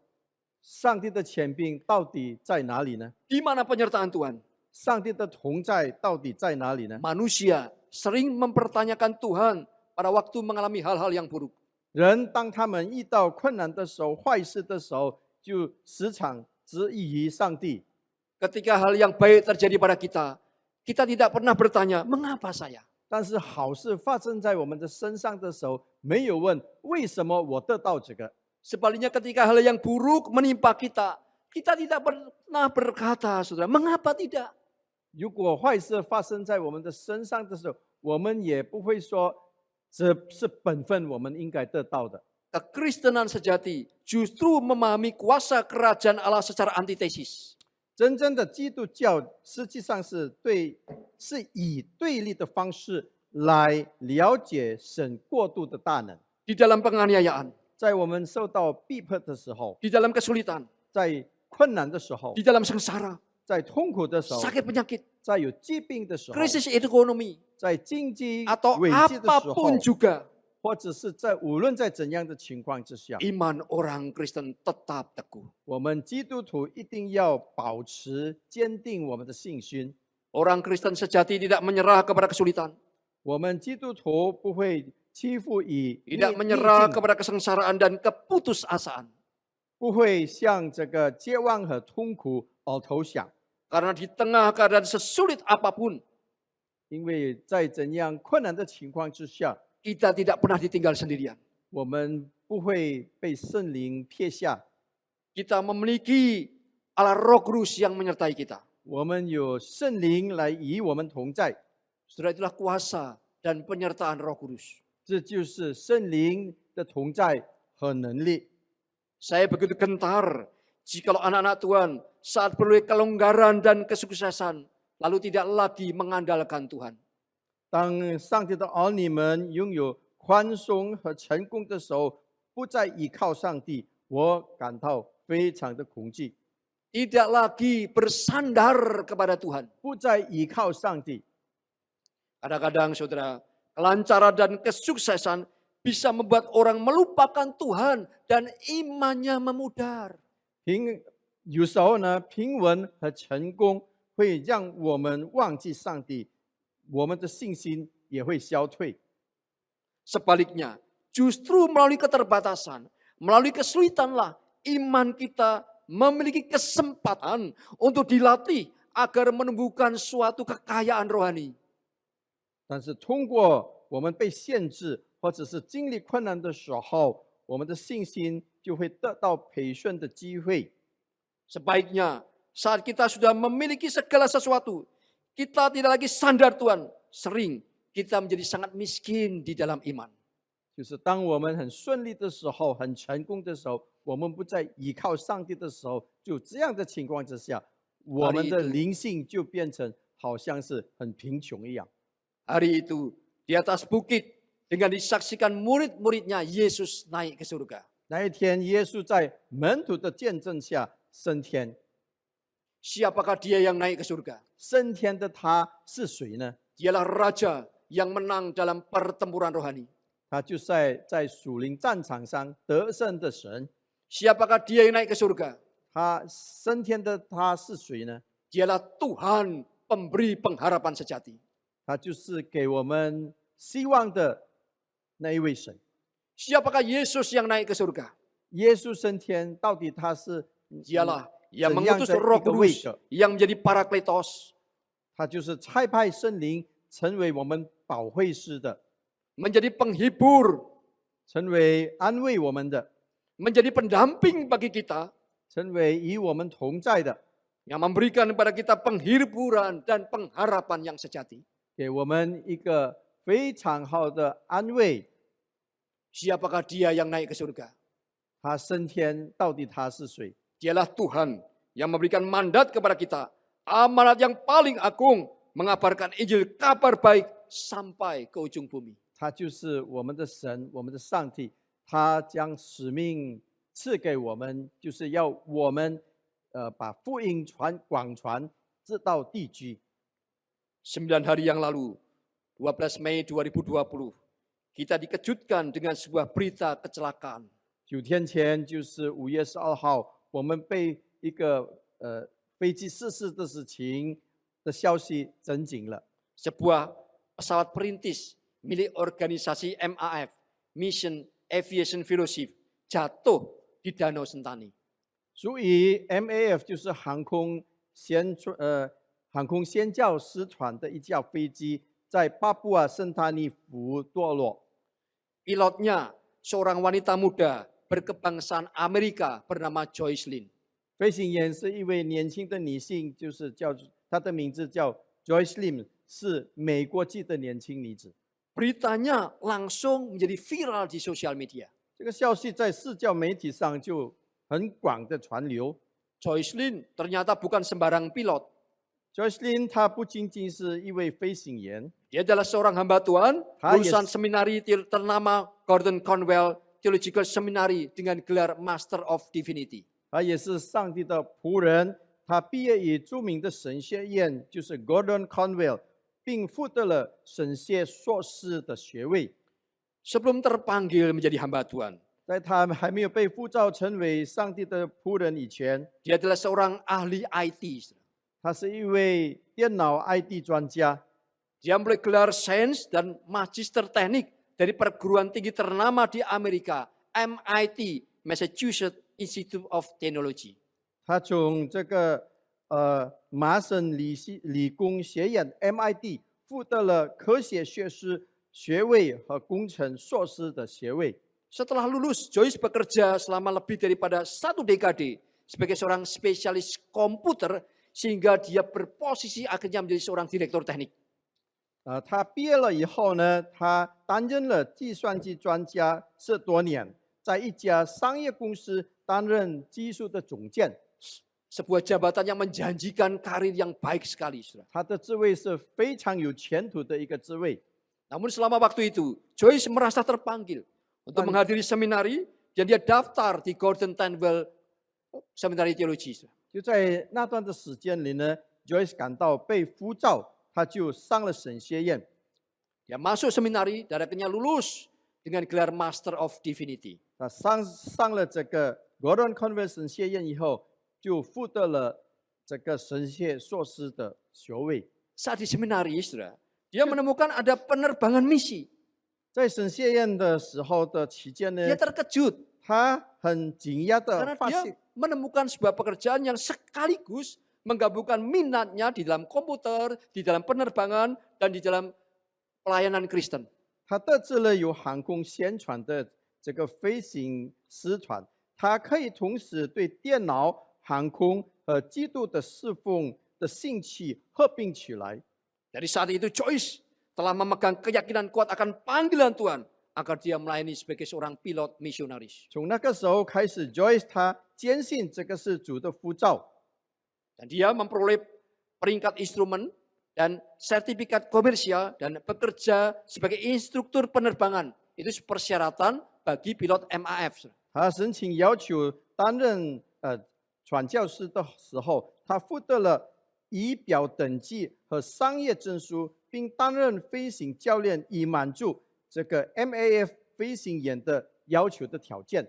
Speaker 4: 上帝的权柄到底在哪里呢？
Speaker 6: Di mana penyertaan Tuhan?
Speaker 4: 上帝的同在到底在哪里呢？
Speaker 6: Manusia sering mempertanyakan Tuhan pada waktu mengalami hal-hal yang buruk.
Speaker 4: 人当他们遇到困难的时候、坏事的时候，就时常质疑上帝。
Speaker 6: Ketika hal yang baik terjadi pada kita, kita tidak pernah bertanya, mengapa saya?
Speaker 4: 但是好事发生在我们的身上的时候，没有问为什么我得到这个。
Speaker 6: Sebaliknya ketika hal yang buruk menimpa kita, kita tidak pernah berkata, saudara, mengapa tidak?
Speaker 4: 如果坏事发生在我们的身上的时候，我们也不会说这是本分，我们应该得到的。
Speaker 6: Kekristenan sejati justru memahami kuasa kerajaan Allah secara antitesis.
Speaker 4: 真正的基督教实际上是以对立的方式来了解神过度的大能。
Speaker 6: Di dalam penganiayaan,
Speaker 4: 在我们受到逼迫的时候，
Speaker 6: di dalam kesulitan,
Speaker 4: 在困难的时候
Speaker 6: di，dalam sengsara,
Speaker 4: 在痛苦的时候，
Speaker 6: sakit penyakit,
Speaker 4: 在有疾病的时候，
Speaker 6: krisis ekonomi,
Speaker 4: 在经济
Speaker 6: atau
Speaker 4: 危机的时候，
Speaker 6: apapun juga,
Speaker 4: 或者是在无论在怎样的情况之下，
Speaker 6: iman orang Kristen tetap teguh.
Speaker 4: 我们基督徒一定要保持坚定我们的信心。
Speaker 6: Orang Kristen sejati tidak menyerah kepada kesulitan,
Speaker 4: 我们基督徒不会欺负以
Speaker 6: tidak menyerah kepada kesengsaraan dan keputusasaan.
Speaker 4: 不会向这个绝望和痛苦而投降，
Speaker 6: Karena di tengah keadaan sesulit apapun,
Speaker 4: 因为在怎样困难的情况之下，
Speaker 6: kita tidak pernah ditinggal sendirian.
Speaker 4: 我们不会被圣灵撇下，
Speaker 6: Kita memiliki Allah Roh Kudus yang menyertai kita.
Speaker 4: 我们有圣灵来与我们同在，
Speaker 6: Saudara, itulah kuasa dan penyertaan Roh Kudus.
Speaker 4: 这就是圣灵的同在和能力。
Speaker 6: Saya begitu gentar jikalau anak-anak Tuhan saat beroleh kelonggaran dan kesuksesan, lalu tidak lagi mengandalkan Tuhan.
Speaker 4: 当上帝的儿女们拥有宽松和成功的时候，不再依靠上帝，我感到非常的恐惧。
Speaker 6: Tidak lagi bersandar kepada Tuhan.
Speaker 4: 不再依靠上帝。
Speaker 6: Kadang-kadang saudara, kelancaran dan kesuksesan bisa membuat orang melupakan Tuhan dan imannya memudar.
Speaker 4: 有时候呢，平稳和成功会让我们忘记上帝，我们的信心也会消退。
Speaker 6: Sebaliknya, justru melalui keterbatasan, melalui kesulitanlah iman kita memiliki kesempatan untuk dilatih agar menumbuhkan suatu kekayaan rohani.
Speaker 4: 但是通过我们被限制，或者是经历困难的时候，我们的信心就会得到培训的机会。
Speaker 6: Sebaiknya saat kita sudah memiliki segala sesuatu, kita tidak lagi sandar Tuhan. Sering kita menjadi sangat miskin di dalam iman.
Speaker 4: 就是当我们很顺利的时候，很成功的时候，我们不再依靠上帝的时候，就这样的情况之下，我们的灵性就变成好像是很贫穷一样。
Speaker 6: Hari itu di atas bukit dengan disaksikan murid-muridnya Yesus naik ke surga.
Speaker 4: 那一天，耶稣在门徒的见证下升天。
Speaker 6: Siapakah dia yang naik ke surga?
Speaker 4: 升天的他是谁呢？
Speaker 6: Dialah raja yang menang dalam pertempuran rohani.
Speaker 4: 他就是在属灵战场上得胜的神。
Speaker 6: Siapakah dia yang naik ke surga?
Speaker 4: 他升天的他是谁呢？
Speaker 6: Dialah Tuhan pemberi pengharapan sejati.
Speaker 4: 他就是给我们希望的那一位神。
Speaker 6: Siapakah Yesus yang naik ke surga?
Speaker 4: 耶稣升天，到底他是
Speaker 6: Dialah yang
Speaker 4: 怎样
Speaker 6: mengutus
Speaker 4: 的
Speaker 6: Roh
Speaker 4: 一个位
Speaker 6: Kudus
Speaker 4: 格？
Speaker 6: yang menjadi Parakletos,
Speaker 4: 他就是差派圣灵成为我们保惠师的，
Speaker 6: menjadi penghibur,
Speaker 4: 成为安慰我们的，
Speaker 6: menjadi pendamping bagi kita,
Speaker 4: 成为与我们同在的，
Speaker 6: yang memberikan kepada kita penghiburan dan pengharapan yang sejati.
Speaker 4: 给我们一个非常好的安慰。
Speaker 6: Siapakah dia yang naik ke surga?
Speaker 4: 他升天，到底他是谁？
Speaker 6: Dialah Tuhan yang memberikan mandat kepada kita, amanat yang paling agung, mengabarkan Injil kabar baik sampai ke ujung bumi.
Speaker 4: 他就是我们的神，我们的上帝。他将使命赐给我们，就是要我们把福音广传，直到地极。
Speaker 6: 9 hari yang lalu, 12 Mei 2020, kita dikejutkan dengan sebuah berita kecelakaan.
Speaker 4: 9天前，就是5月12号，我们被一个飞机失事的事情的消息震惊了。
Speaker 6: Sebuah pesawat perintis milik organisasi MAF, Mission Aviation Fellowship, jatuh di Danau Sentani.
Speaker 4: 所以 MAF 就是航空宣教师团的一架飞机，在巴布亚圣塔尼湖堕落。
Speaker 6: Pilotnya seorang wanita muda berkebangsaan Amerika bernama Joyce Lin.
Speaker 4: 飞行员是一位年轻的女性，就是她的名字叫 Joyce Lim， 是美国籍的年轻女子。
Speaker 6: Beritanya langsung menjadi viral di sosial media.
Speaker 4: 这个消息在社交媒体上就很广的传流。
Speaker 6: Joyce Lin ternyata bukan sembarang pilot.
Speaker 4: Joyce Lim 她不仅仅是一位飞行员，
Speaker 6: Dia adalah seorang hamba Tuhan,
Speaker 4: Yes.
Speaker 6: lulusan seminari ternama Gordon Conwell Theological Seminary dengan gelar Master of Divinity.
Speaker 4: 她也是上帝的仆人。她毕业于著名的神学院，就是 Gordon Conwell， 并获得了神学硕士的学位。
Speaker 6: Sebelum terpanggil menjadi hamba Tuhan,
Speaker 4: 在她还没有被呼召成为上帝的仆人以前，
Speaker 6: dia adalah seorang ahli IT.
Speaker 4: 她是一位电脑 IT 专家。
Speaker 6: Dia memiliki gelar sains dan magister teknik dari perguruan tinggi ternama di Amerika, MIT, Massachusetts Institute of Technology.
Speaker 4: 他从这个麻省理工学院 MIT 获得了科学学士学位和工程硕士的学位。
Speaker 6: Setelah lulus, Joyce bekerja selama lebih daripada 1 dekade sebagai seorang spesialis komputer sehingga dia berposisi akhirnya menjadi seorang direktur teknik.
Speaker 4: 他毕业了以后呢，他担任了计算机专家10多年，在一家商业公司担任技术的总监。
Speaker 6: Sebuah jabatan yang menjanjikan karir yang baik sekali, saudara.
Speaker 4: 他的职位是非常有前途的一个职位。
Speaker 6: Namun selama waktu itu, Joyce merasa terpanggil untuk menghadiri seminari dan dia daftar di Gordon Tanwell Seminari Teologi.
Speaker 4: 就在那段的时间里呢 ，Joyce 感到被呼召，他就上了神学院。
Speaker 6: Dia masuk seminari dan akhirnya lulus dengan gelar Master of Divinity.
Speaker 4: 他上了这个 Gordon Convent 神学院以后，就获得了这个神学硕士的学位。
Speaker 6: Saat di seminari, saudara, dia menemukan ada penerbangan misi.
Speaker 4: 在神学院的时候的期间呢
Speaker 6: Dia，terkejut
Speaker 4: 他很惊讶的
Speaker 6: karena
Speaker 4: 发
Speaker 6: dia
Speaker 4: 现，
Speaker 6: menemukan sebuah pekerjaan yang sekaligus menggabungkan minatnya di dalam komputer, di dalam penerbangan, dan di dalam pelayanan Kristen.
Speaker 4: 他得知了有航空宣传的这个飞行师团，他可以同时对电脑、航空和基督的侍奉的兴趣合并起来。
Speaker 6: Dari saat itu Joyce telah memegang keyakinan kuat akan panggilan Tuhan agar dia melayani sebagai seorang pilot misionaris.
Speaker 4: 从那个时候开始 ，Joyce 他坚信这个是主的呼召，
Speaker 6: Dan dia memperoleh peringkat instrumen dan sertifikat komersial dan bekerja sebagai instruktur penerbangan. Itu persyaratan bagi pilot MAF.
Speaker 4: 他申请要求担任传教士的时候，他获得了仪表等级和商业证书，并担任飞行教练，以满足这个 MAF 飞行员的要求的条件。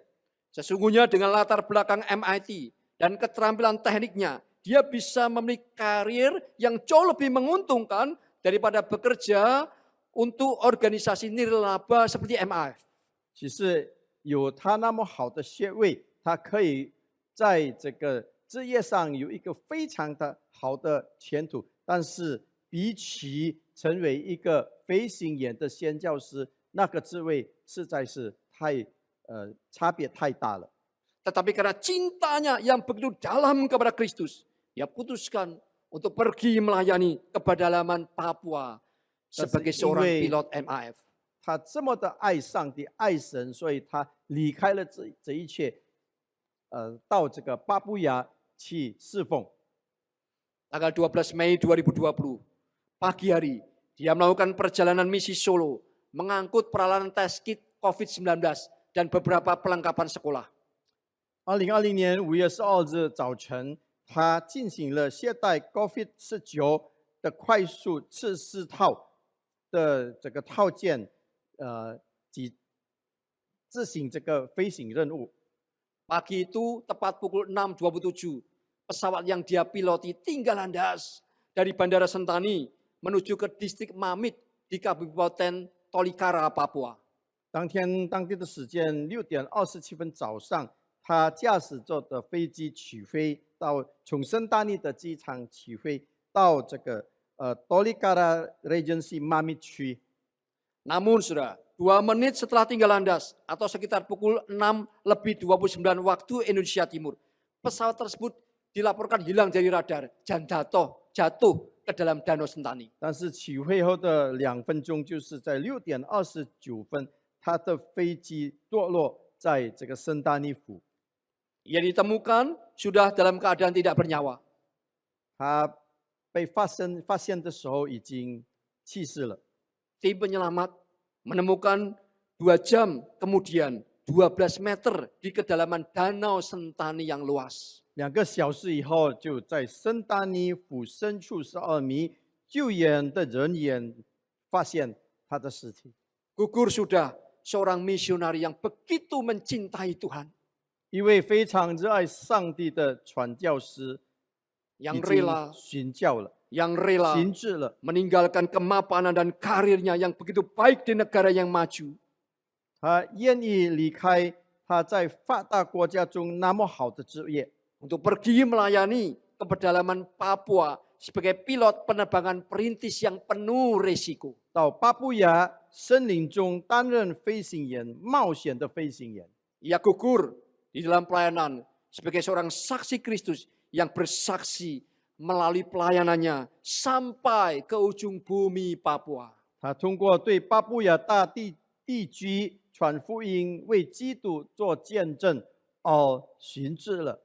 Speaker 6: Sesungguhnya dengan latar belakang MIT dan keterampilan tekniknya, dia bisa memiliki karir yang jauh lebih menguntungkan daripada bekerja untuk organisasi nirlaba seperti MIF.
Speaker 4: 其实有他那么好的学位，他可以在这个职业上有一个非常的好的前途。但是比起成为一个飞行员的宣教师，那个职位实在是差别太大了。
Speaker 6: Tetapi karena cintanya yang begitu dalam kepada Kristus, ia putuskan untuk pergi melayani ke pedalaman Papua sebagai seorang pilot MIF.
Speaker 4: 他这么的爱上帝、爱神，所以他离开了这一切，到这个巴布亚去侍奉。
Speaker 6: Tanggal 12 Mei 2020, pagi hari, dia melakukan perjalanan misi Solo, mengangkut peralatan tes kit COVID-19 dan beberapa perlengkapan sekolah.
Speaker 4: 2020年5月12日早晨，他进行了携带 COVID-19的快速测试套的这个套件，及执行这个飞行任务。
Speaker 6: Pagi itu tepat pukul 6.27, pesawat yang dia piloti tinggal landas dari Bandara Sentani menuju ke distrik Mamit di Kabupaten Tolikara, Papua.
Speaker 4: 当天当地的时间6:27早上，他驾驶着的飞机起飞从圣丹尼的机场起飞到这个Tolikara Regency Mamit 区。
Speaker 6: Namun saudara, 2 menit setelah tinggal landas atau sekitar pukul 6:29 waktu Indonesia Timur, pesawat tersebut dilaporkan hilang dari radar dan jatuh ke dalam Danau Sentani.
Speaker 4: 但是起飞后的2分钟，就是在6:29，他的飞机堕落在这个圣丹尼湖。
Speaker 6: Ia ditemukan sudah dalam keadaan tidak bernyawa.
Speaker 4: 他被发现的时候已经去世了。
Speaker 6: Tim penyelamat menemukan 2 jam kemudian 12 meter di kedalaman Danau Sentani yang luas.
Speaker 4: 2个小时以后，就在圣丹尼湖深处12米，救援的人员发现他的尸体。
Speaker 6: Gugur sudah seorang misionari yang begitu mencintai Tuhan.
Speaker 4: 一位非常热爱上帝的传教师，已
Speaker 6: Yang
Speaker 4: 经
Speaker 6: rela
Speaker 4: 殉教了，
Speaker 6: yang rela
Speaker 4: 行至了。
Speaker 6: meninggalkan kemapanan dan karirnya yang begitu baik di negara yang maju.
Speaker 4: 他愿意离开他在发达国家中那么好的职业，
Speaker 6: Untuk pergi melayani ke pedalaman Papua sebagai pilot penerbangan perintis yang penuh resiko.
Speaker 4: 到巴布亚森林中担任飞行员，冒险的飞行员。
Speaker 6: Ia gugur di dalam pelayanan sebagai seorang saksi Kristus yang bersaksi melalui pelayanannya sampai ke ujung bumi Papua.
Speaker 4: 他通过对巴布亚大地区传福音，为基督做见证，而寻至了。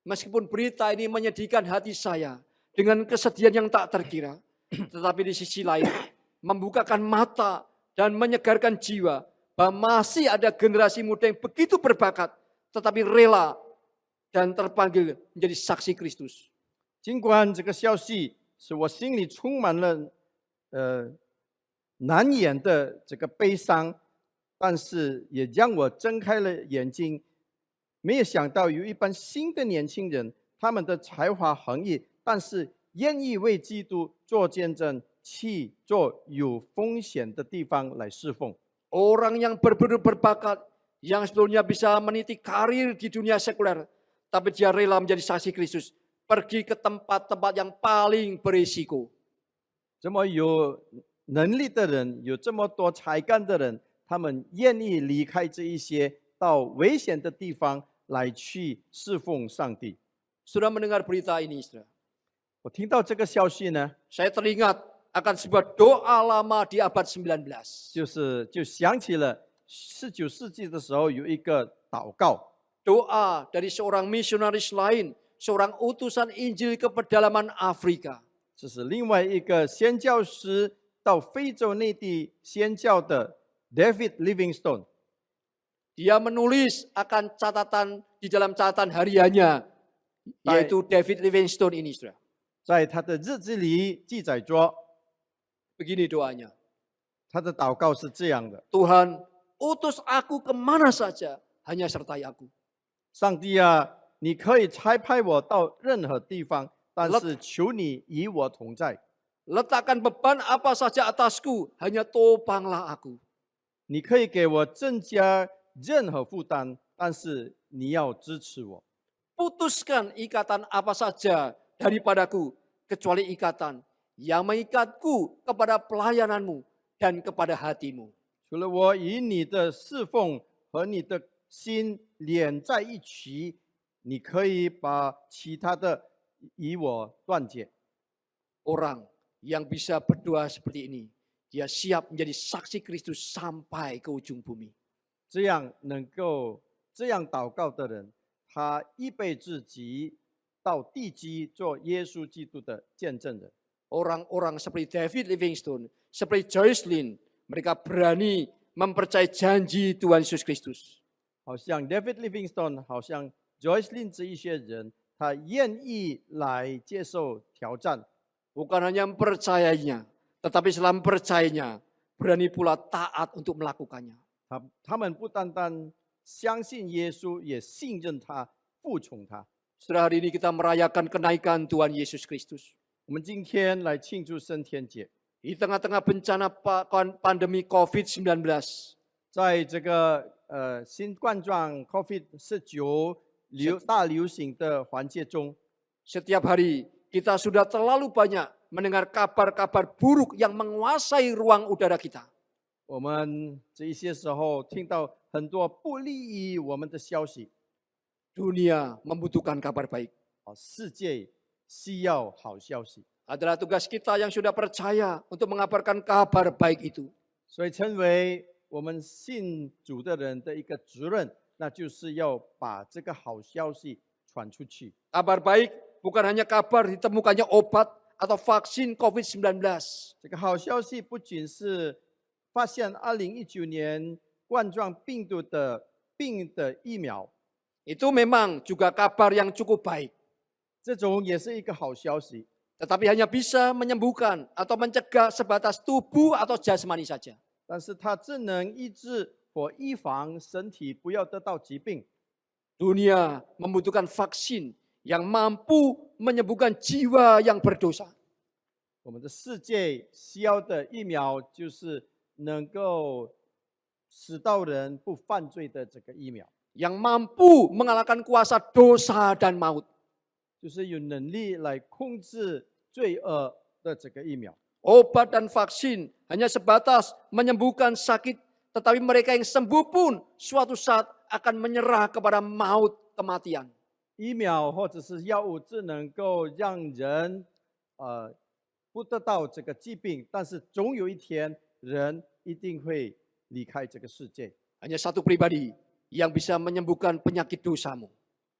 Speaker 6: Meskipun berita ini menyedihkan hati saya dengan kesedihan yang tak terkira, tetapi di sisi lain membukakan mata dan menyegarkan jiwa bahwa masih ada generasi muda yang begitu berbakat, tetapi rela dan terpanggil menjadi saksi Kristus.
Speaker 4: 尽管这个消息使我心里充满了难言的这个悲伤，但是也让我睁开了眼睛。没有想到有一班新的年轻人，他们的才华横溢，但是愿意为基督做见证，去做有风险的地方来侍奉。
Speaker 6: Orang yang berbakat, yang sebelumnya bisa meniti karir di dunia sekuler, tapi dia rela menjadi saksi Kristus, pergi ke tempat-tempat yang paling berisiko.
Speaker 4: 这么有能力的人，有这么多才干的人，他们愿意离开这一些，到危险的地方来去侍奉上帝。
Speaker 6: Sudah mendengar berita ini, saudara?
Speaker 4: 我听到这个消息呢，
Speaker 6: Saya teringat akan sebuah doa lama di abad 19.
Speaker 4: 就想起了19世纪的时候有一个祷告，
Speaker 6: Doa dari seorang misionaris lain, seorang utusan Injil ke pedalaman Afrika.
Speaker 4: 这是另外一个宣教师到非洲内地宣教的 David Livingstone。
Speaker 6: Dia menulis akan catatan di dalam catatan hariannya, yaitu David Livingstone ini, saudara.
Speaker 4: 在他的日记里记载着，
Speaker 6: Begini doanya.
Speaker 4: 他的祷告是这样的：
Speaker 6: Tuhan, utus aku kemana saja, hanya sertai aku.
Speaker 4: 上帝啊，你可以差派我到任何地方，但是求你与我同在。
Speaker 6: Letakkan beban apa saja atasku, hanya topanglah aku.
Speaker 4: 你可以给我增加任何负担，但是你要支持我。
Speaker 6: Putuskan ikatan apa saja daripadaku, kecuali ikatan yang mengikatku kepada pelayananmu dan kepada hatimu.
Speaker 4: 除了我与你的侍奉和你的心连在一起，你可以把其他的与我断绝。
Speaker 6: Orang yang bisa berdoa seperti ini, dia siap menjadi saksi Kristus sampai ke ujung bumi.
Speaker 4: 这样祷告的人，他预备自己到地基做耶稣基督的见证人。
Speaker 6: Orang-orang seperti David Livingstone, seperti Joycelyn, mereka berani mempercayai janji Tuhan Yesus Kristus.
Speaker 4: 好像 David Livingstone， 好像 Joycelyn 这一些人，他愿意来接受挑战。
Speaker 6: Bukan hanya mempercayainya, tetapi setelah mempercayainya, berani pula taat untuk melakukannya.
Speaker 4: 他们不单单相信耶稣，也信任他，服从他。
Speaker 6: Setelah hari ini kita merayakan kenaikan Tuhan Yesus Kristus.
Speaker 4: 我们今天来庆祝升天节，
Speaker 6: Di tengah-tengah bencana pandemi COVID-19,
Speaker 4: 在这个新冠状 COVID-19 大流行的环节中，
Speaker 6: setiap hari kita sudah terlalu banyak mendengar kabar-kabar buruk yang menguasai ruang udara kita.
Speaker 4: 我们这一些时候听到很多不利于我们的消息。
Speaker 6: Dunia membutuhkan kabar baik.
Speaker 4: 世界需要好消息，
Speaker 6: Adalah tugas kita yang sudah percaya untuk mengabarkan kabar baik itu.
Speaker 4: 所以成为我们信主的人的一个责任，那就是要把这个好消息传出去。
Speaker 6: Kabar baik bukan hanya kabar ditemukannya obat atau vaksin COVID-19.
Speaker 4: 这个好消息不仅是发现2019年冠状病毒的疫苗，
Speaker 6: Itu memang juga kabar yang cukup baik.
Speaker 4: 这种也是一个好消息，
Speaker 6: Tetapi hanya bisa menyembuhkan atau mencegah sebatas tubuh atau jasmani saja.
Speaker 4: 但是它只能医治或预防身体不要得到疾病。
Speaker 6: Dunia membutuhkan vaksin yang mampu menyembuhkan jiwa yang berdosa.
Speaker 4: 我们的世界需要的疫苗就是能够使到人不犯罪的这个疫苗，
Speaker 6: Yang mampu mengalahkan kuasa dosa dan maut.
Speaker 4: 就是有能力来控制罪恶的这个疫苗。
Speaker 6: Obat dan vaksin hanya sebatas menyembuhkan sakit, tetapi mereka yang sembuh pun suatu saat akan menyerah kepada maut kematian.
Speaker 4: 疫苗或者是药物只能够让人不得到这个疾病，但是总有一天人一定会离开这个世界。
Speaker 6: Hanya satu pribadi yang bisa menyembuhkan penyakit dosamu.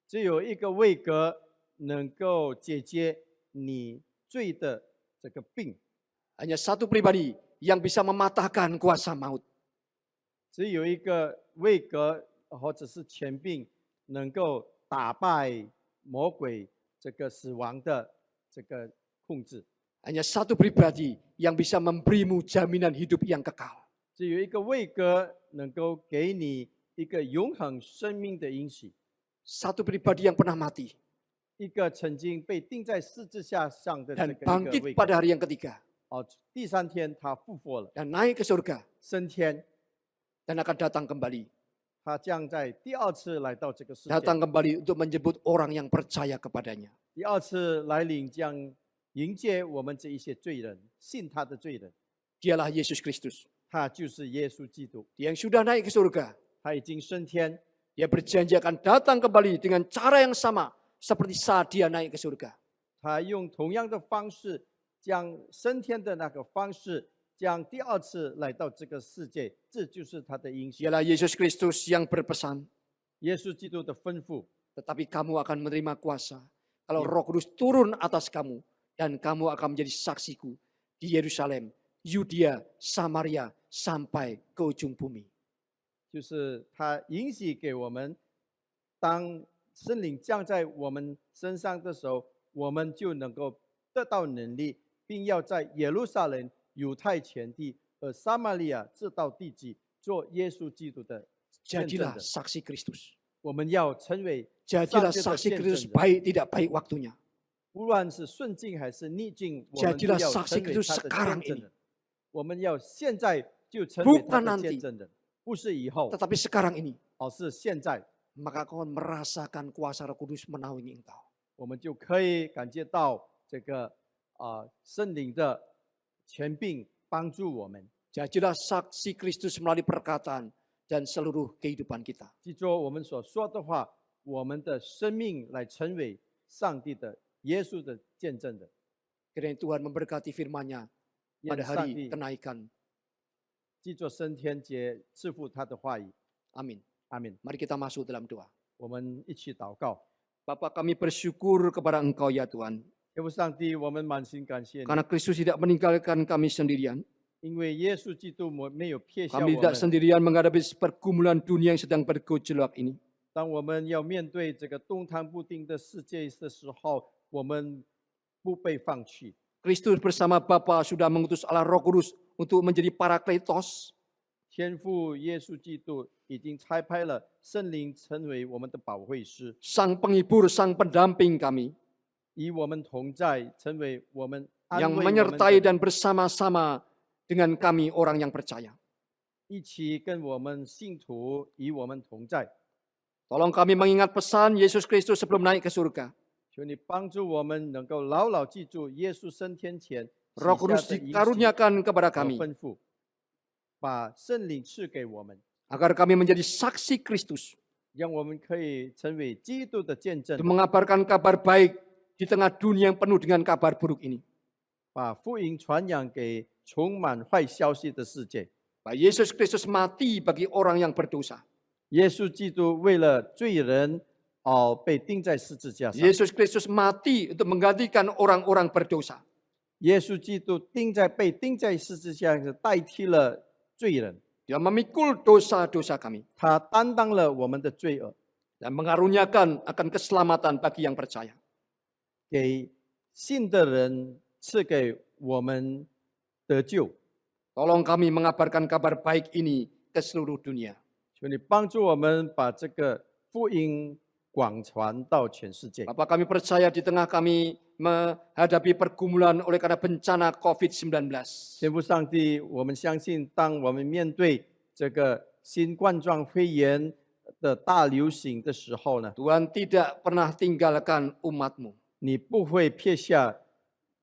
Speaker 4: 只有一个位格能够解决你罪的这个病，
Speaker 6: Hanya satu pribadi yang bisa mematahkan kuasa maut.
Speaker 4: 只有一个位格或者是权柄能够打败魔鬼这个死亡的这个控制。
Speaker 6: Hanya satu pribadi yang bisa memberimu jaminan hidup yang kekal.
Speaker 4: 只有一个位格能够给你一个永恒生命的应许，
Speaker 6: Satu pribadi yang pernah mati
Speaker 4: 一个曾经被钉在十字架上的这
Speaker 6: dan
Speaker 4: 个一个
Speaker 6: bangkit
Speaker 4: 位
Speaker 6: pada
Speaker 4: 格。
Speaker 6: hari yang ketiga
Speaker 4: 第三天他复活了，
Speaker 6: dan naik ke surga
Speaker 4: 升天，
Speaker 6: dan akan datang kembali.
Speaker 4: 他将在第二次来到这个世界，
Speaker 6: Datang kembali untuk menjemput orang yang percaya kepadanya.
Speaker 4: 第二次来临将迎接我们这一些罪人，信他的罪人，
Speaker 6: Dialah Yesus Kristus.
Speaker 4: 他就是耶稣基督，
Speaker 6: Dia yang sudah naik ke surga.
Speaker 4: 他已经升天，
Speaker 6: Dia berjanji akan datang kembali dengan cara yang sama seperti saat dia naik ke surga.
Speaker 4: 他用同样的方式，将升天的那个方式，将第二次来到这个世界，这就是他的应许。
Speaker 6: Dialah Yesus Kristus yang berpesan,
Speaker 4: 耶稣基督的吩咐，
Speaker 6: tetapi kamu akan menerima kuasa kalau Roh Kudus turun atas kamu dan kamu akan menjadi saksiku di Yerusalem, Yudea, Samaria sampai ke ujung bumi.
Speaker 4: 就是他允许给我们，当圣灵降在我们身上的时候，我们就能够得到能力，并要在耶路撒冷、犹太全地和撒玛利亚直到地极，做耶稣基督的见证
Speaker 6: Jadilah
Speaker 4: 人。
Speaker 6: saksi Kristus.
Speaker 4: 我们要成为上
Speaker 6: Jadilah
Speaker 4: 帝的
Speaker 6: saksi
Speaker 4: 见证
Speaker 6: Kristus
Speaker 4: 人，
Speaker 6: baik tidak baik waktunya.
Speaker 4: 无论是顺境还是逆境，我们都
Speaker 6: Jadilah
Speaker 4: 要
Speaker 6: saksi
Speaker 4: 成为
Speaker 6: Kristus
Speaker 4: 他的
Speaker 6: sekarang
Speaker 4: 见证
Speaker 6: ini.
Speaker 4: 人。我们要现在就成为他
Speaker 6: Bukan
Speaker 4: 的
Speaker 6: nanti.
Speaker 4: 见证人，不是以后，
Speaker 6: Tetapi sekarang ini,
Speaker 4: 而是现在。
Speaker 6: maka kau akan merasakan kuasa Roh Kudus menaungi engkau.
Speaker 4: 我们就可以感觉到这个圣灵的权柄帮助我们。
Speaker 6: Jadilah saksi Kristus melalui perkataan dan seluruh kehidupan kita.
Speaker 4: 记住我们所说的话，我们的生命来成为上帝的、耶稣的见证人。
Speaker 6: Kiranya Tuhan memberkati firman-Nya
Speaker 4: 愿
Speaker 6: pada
Speaker 4: 上
Speaker 6: hari
Speaker 4: 帝
Speaker 6: kenaikan.
Speaker 4: 记住升天节赐福他的话语。
Speaker 6: Amin.
Speaker 4: 阿门。
Speaker 6: Mari kita masuk dalam doa.
Speaker 4: 我们一起祷告。
Speaker 6: Bapa kami bersyukur kepada Engkau ya Tuhan.
Speaker 4: 天父上帝，我们满心感谢你，
Speaker 6: Karena Kristus tidak meninggalkan kami sendirian.
Speaker 4: 因为耶稣基督没有撇下
Speaker 6: Kami
Speaker 4: 我
Speaker 6: tidak
Speaker 4: 们。
Speaker 6: sendirian menghadapi pergumulan dunia yang sedang bergejolak ini.
Speaker 4: 当我们要面对这个动弹不定的世界的时候，我们不被放弃。
Speaker 6: Kristus bersama Bapa sudah mengutus Allah Roh Kudus untuk menjadi Parakletos.
Speaker 4: 天父耶稣基督已经差派了圣灵成为我们的保惠师，
Speaker 6: Sang penghibur, sang pendamping kami.
Speaker 4: 与我们同在，成为我们安
Speaker 6: Yang
Speaker 4: 慰我们
Speaker 6: menyertai
Speaker 4: 的
Speaker 6: dan bersama-sama dengan kami orang yang percaya.
Speaker 4: 一起跟我们信徒与我们同在。
Speaker 6: Tolong kami mengingat pesan Yesus Kristus sebelum naik ke surga.
Speaker 4: 求你帮助我们能够牢牢记住耶稣升天前
Speaker 6: Roh
Speaker 4: 许
Speaker 6: Kudus
Speaker 4: 下的应许
Speaker 6: dikaruniakan kepada
Speaker 4: 和
Speaker 6: kami.
Speaker 4: 吩咐，把圣灵赐给我们，
Speaker 6: Agar kami menjadi saksi Kristus.
Speaker 4: 让我们可以成为基督的见证
Speaker 6: Untuk，mengabarkan kabar baik di tengah dunia yang penuh dengan kabar buruk ini.
Speaker 4: 把福音传扬给充满坏消息的世界。
Speaker 6: Bahwa Yesus Kristus mati bagi orang yang berdosa.
Speaker 4: 耶稣基督为了罪人被钉在十字架上。
Speaker 6: Yesus Kristus mati untuk menggantikan orang-orang berdosa.
Speaker 4: 耶稣基督被钉在十字架上，代替了罪人，
Speaker 6: Dia memikul dosa-dosa kami.
Speaker 4: 他担当了我们的罪恶，
Speaker 6: Dan mengaruniakan akan keselamatan bagi yang percaya.
Speaker 4: 给信的人赐给我们得救。
Speaker 6: Tolong kami mengabarkan kabar baik ini ke seluruh dunia.
Speaker 4: 求你帮助我们把这个福音广传到全世界。
Speaker 6: Bapak kami percaya di tengah kami menghadapi pergumulan oleh karena bencana COVID-19.
Speaker 4: 天父上帝，我们相信，当我们面对这个新冠状肺炎的大流行的时候呢，
Speaker 6: Tuhan tidak pernah tinggalkan umat-Mu.
Speaker 4: 你不会撇下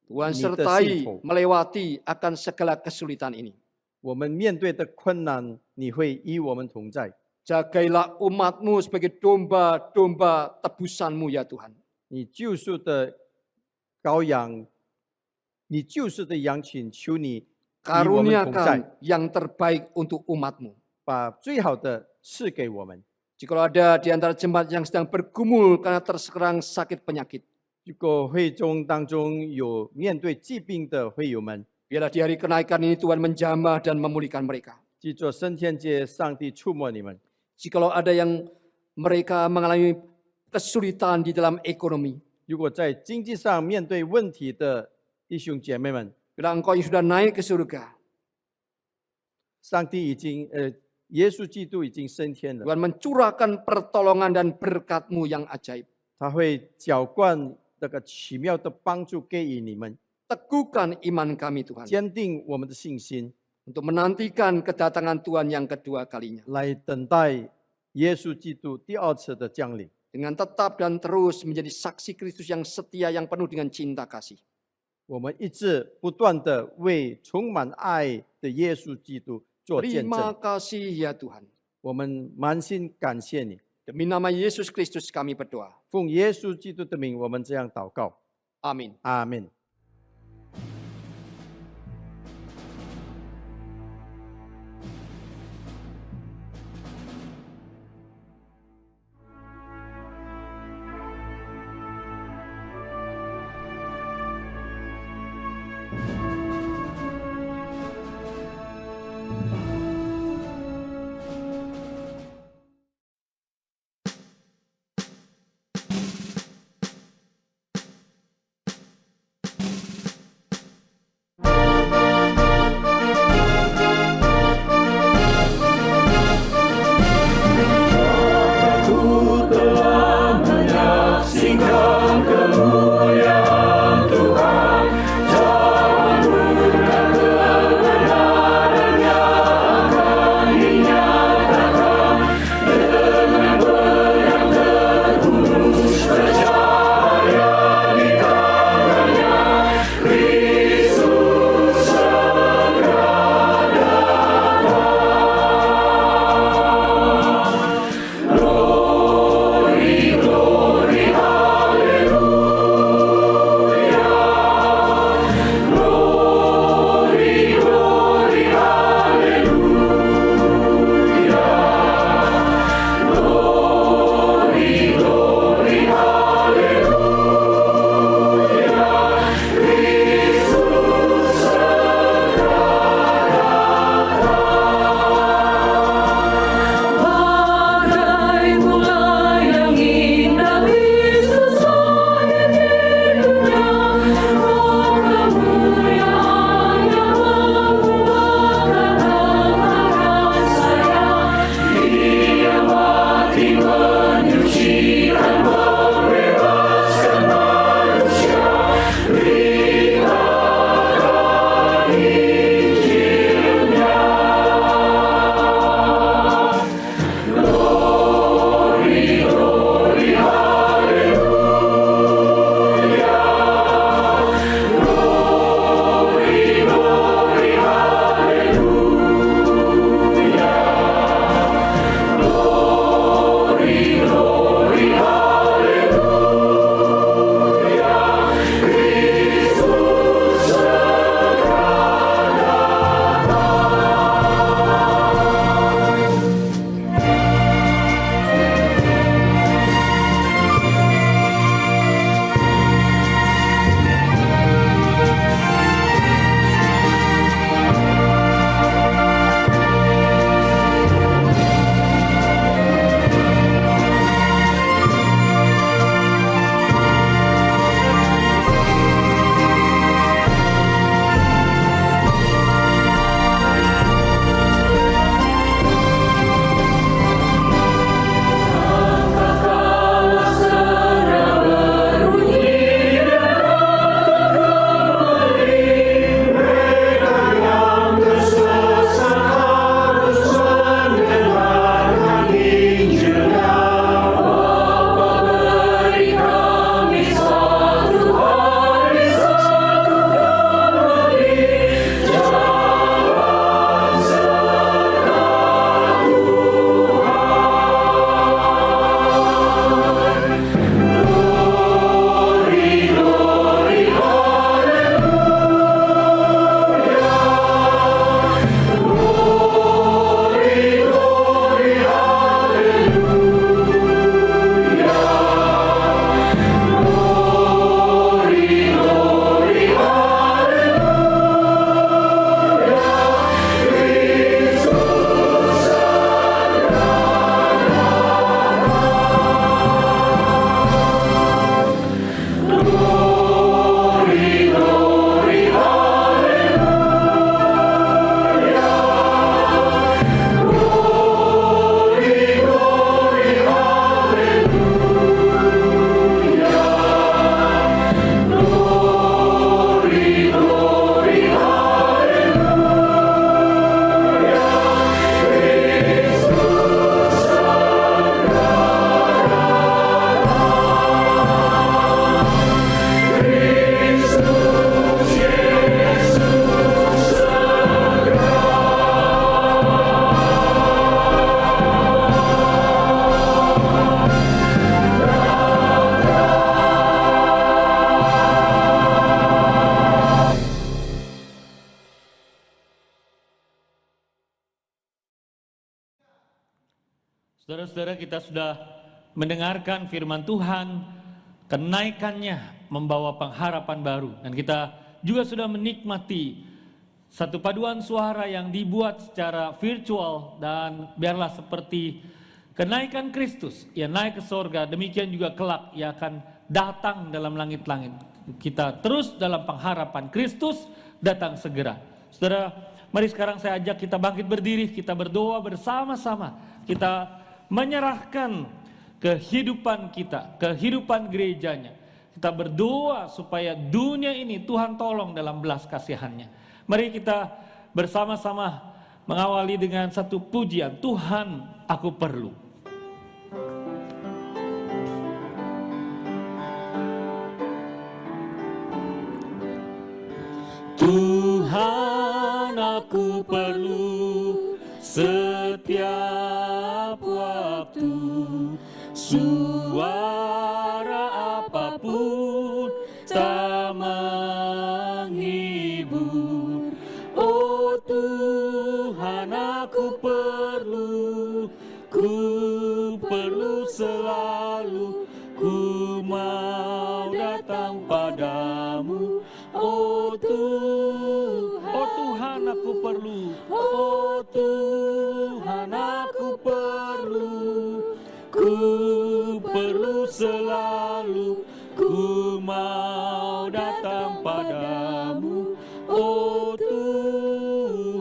Speaker 6: Tuhan
Speaker 4: 你的信
Speaker 6: sertai
Speaker 4: 徒，
Speaker 6: melewati akan segala kesulitan ini.
Speaker 4: 我们面对的困难，你会与我们同在。
Speaker 6: Jagailah umat-Mu sebagai domba-domba tebusan-Mu ya Tuhan.
Speaker 4: 你救赎的羔羊，你救赎的羊群，求你与我们同在，
Speaker 6: Karuniakan yang terbaik untuk umat-Mu.
Speaker 4: 把最好的赐给我们。
Speaker 6: Jikalau ada di antara jemaat yang sedang bergumul karena terserang sakit penyakit,
Speaker 4: 如果会中当中有面对疾病的会友们，
Speaker 6: biarlah di hari kenaikan ini Tuhan menjamah dan memulihkan mereka.
Speaker 4: 记住升天节，上帝触摸你们。
Speaker 6: Jikalau ada yang mereka mengalami kesulitan di dalam ekonomi,
Speaker 4: 如果在经济上面对问题的弟兄姐妹们，
Speaker 6: bila Engkau yang sudah naik ke surga,
Speaker 4: 上帝已经耶稣基督已经升天了，
Speaker 6: Tuhan mencurahkan pertolongan dan berkat-Mu yang ajaib.
Speaker 4: 他会浇灌那个奇妙的帮助给予你们，
Speaker 6: Teguhkan iman kami Tuhan,
Speaker 4: 坚定我们的信心，
Speaker 6: untuk menantikan kedatangan Tuhan yang kedua kalinya.
Speaker 4: 来等待耶稣基督第二次的降临。
Speaker 6: Dengan tetap dan terus menjadi saksi Kristus yang setia yang penuh dengan cinta kasih.
Speaker 4: 我们一直不断的为充满爱的耶稣基督做见
Speaker 6: Terima
Speaker 4: 证。
Speaker 6: kasih ya Tuhan.
Speaker 4: 我们满心感谢你，
Speaker 6: Demi nama Yesus Kristus kami berdoa.
Speaker 4: 奉耶稣基督的名，我们这样祷告，
Speaker 6: Amin.
Speaker 4: 阿门。
Speaker 7: Menyaksikan kemuliaan Tuhan, jangan Saudara-saudara, kita sudah mendengarkan firman Tuhan, kenaikannya membawa pengharapan baru. Dan kita juga sudah menikmati satu paduan suara yang dibuat secara virtual, dan biarlah seperti kenaikan Kristus, ia naik ke sorga, demikian juga kelak ia akan datang dalam langit-langit. Kita terus dalam pengharapan Kristus datang segera. Saudara, mari sekarang saya ajak kita bangkit berdiri, kita berdoa bersama-sama. Kita menyerahkan kehidupan kita, kehidupan gerejanya. Kita berdoa supaya dunia ini Tuhan tolong dalam belas kasihan-Nya. Mari kita bersama-sama mengawali dengan satu pujian, Tuhan aku perlu. Tuhan aku perlu setiap waktu, suara apapun tak menghibur. Oh Tuhan aku perlu selalu, ku mau datang padamu. Oh Tuhan aku perlu, oh Tuhan aku perlu selalu, ku mau datang padamu. Oh Tuhanku.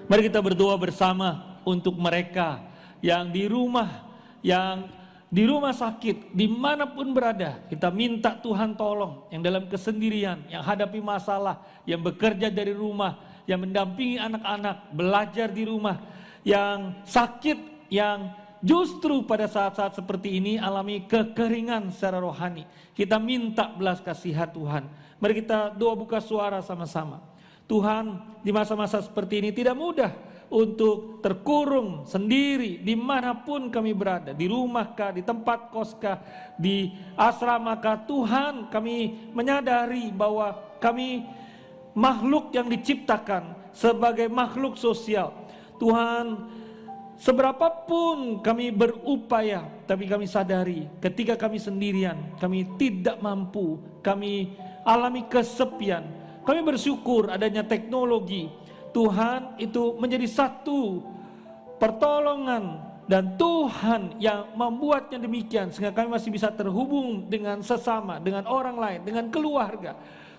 Speaker 7: Mari kita berdoa bersama untuk mereka yang di rumah, sakit, dimanapun berada. Kita minta Tuhan tolong, yang dalam kesendirian, yang hadapi masalah, yang bekerja dari rumah, yang mendampingi anak-anak, belajar di rumah, yang sakit, yang justru pada saat-saat seperti ini alami kekeringan secara rohani. Kita minta belas kasihan Tuhan. Mari kita doa buka suara sama-sama. Tuhan, di masa-masa seperti ini tidak mudah untuk terkurung sendiri dimanapun kami berada, di rumahkah, di tempat koskah, di asramakah. Tuhan, kami menyadari bahwa kami makhluk yang diciptakan sebagai makhluk sosial. Tuhan, seberapapun kami berupaya, tapi kami sadari ketika kami sendirian, kami tidak mampu, kami alami kesepian. Kami bersyukur adanya teknologi. Tuhan, itu menjadi satu pertolongan, dan Tuhan yang membuatnya demikian sehingga kami masih bisa terhubung dengan sesama, dengan orang lain, dengan keluarga.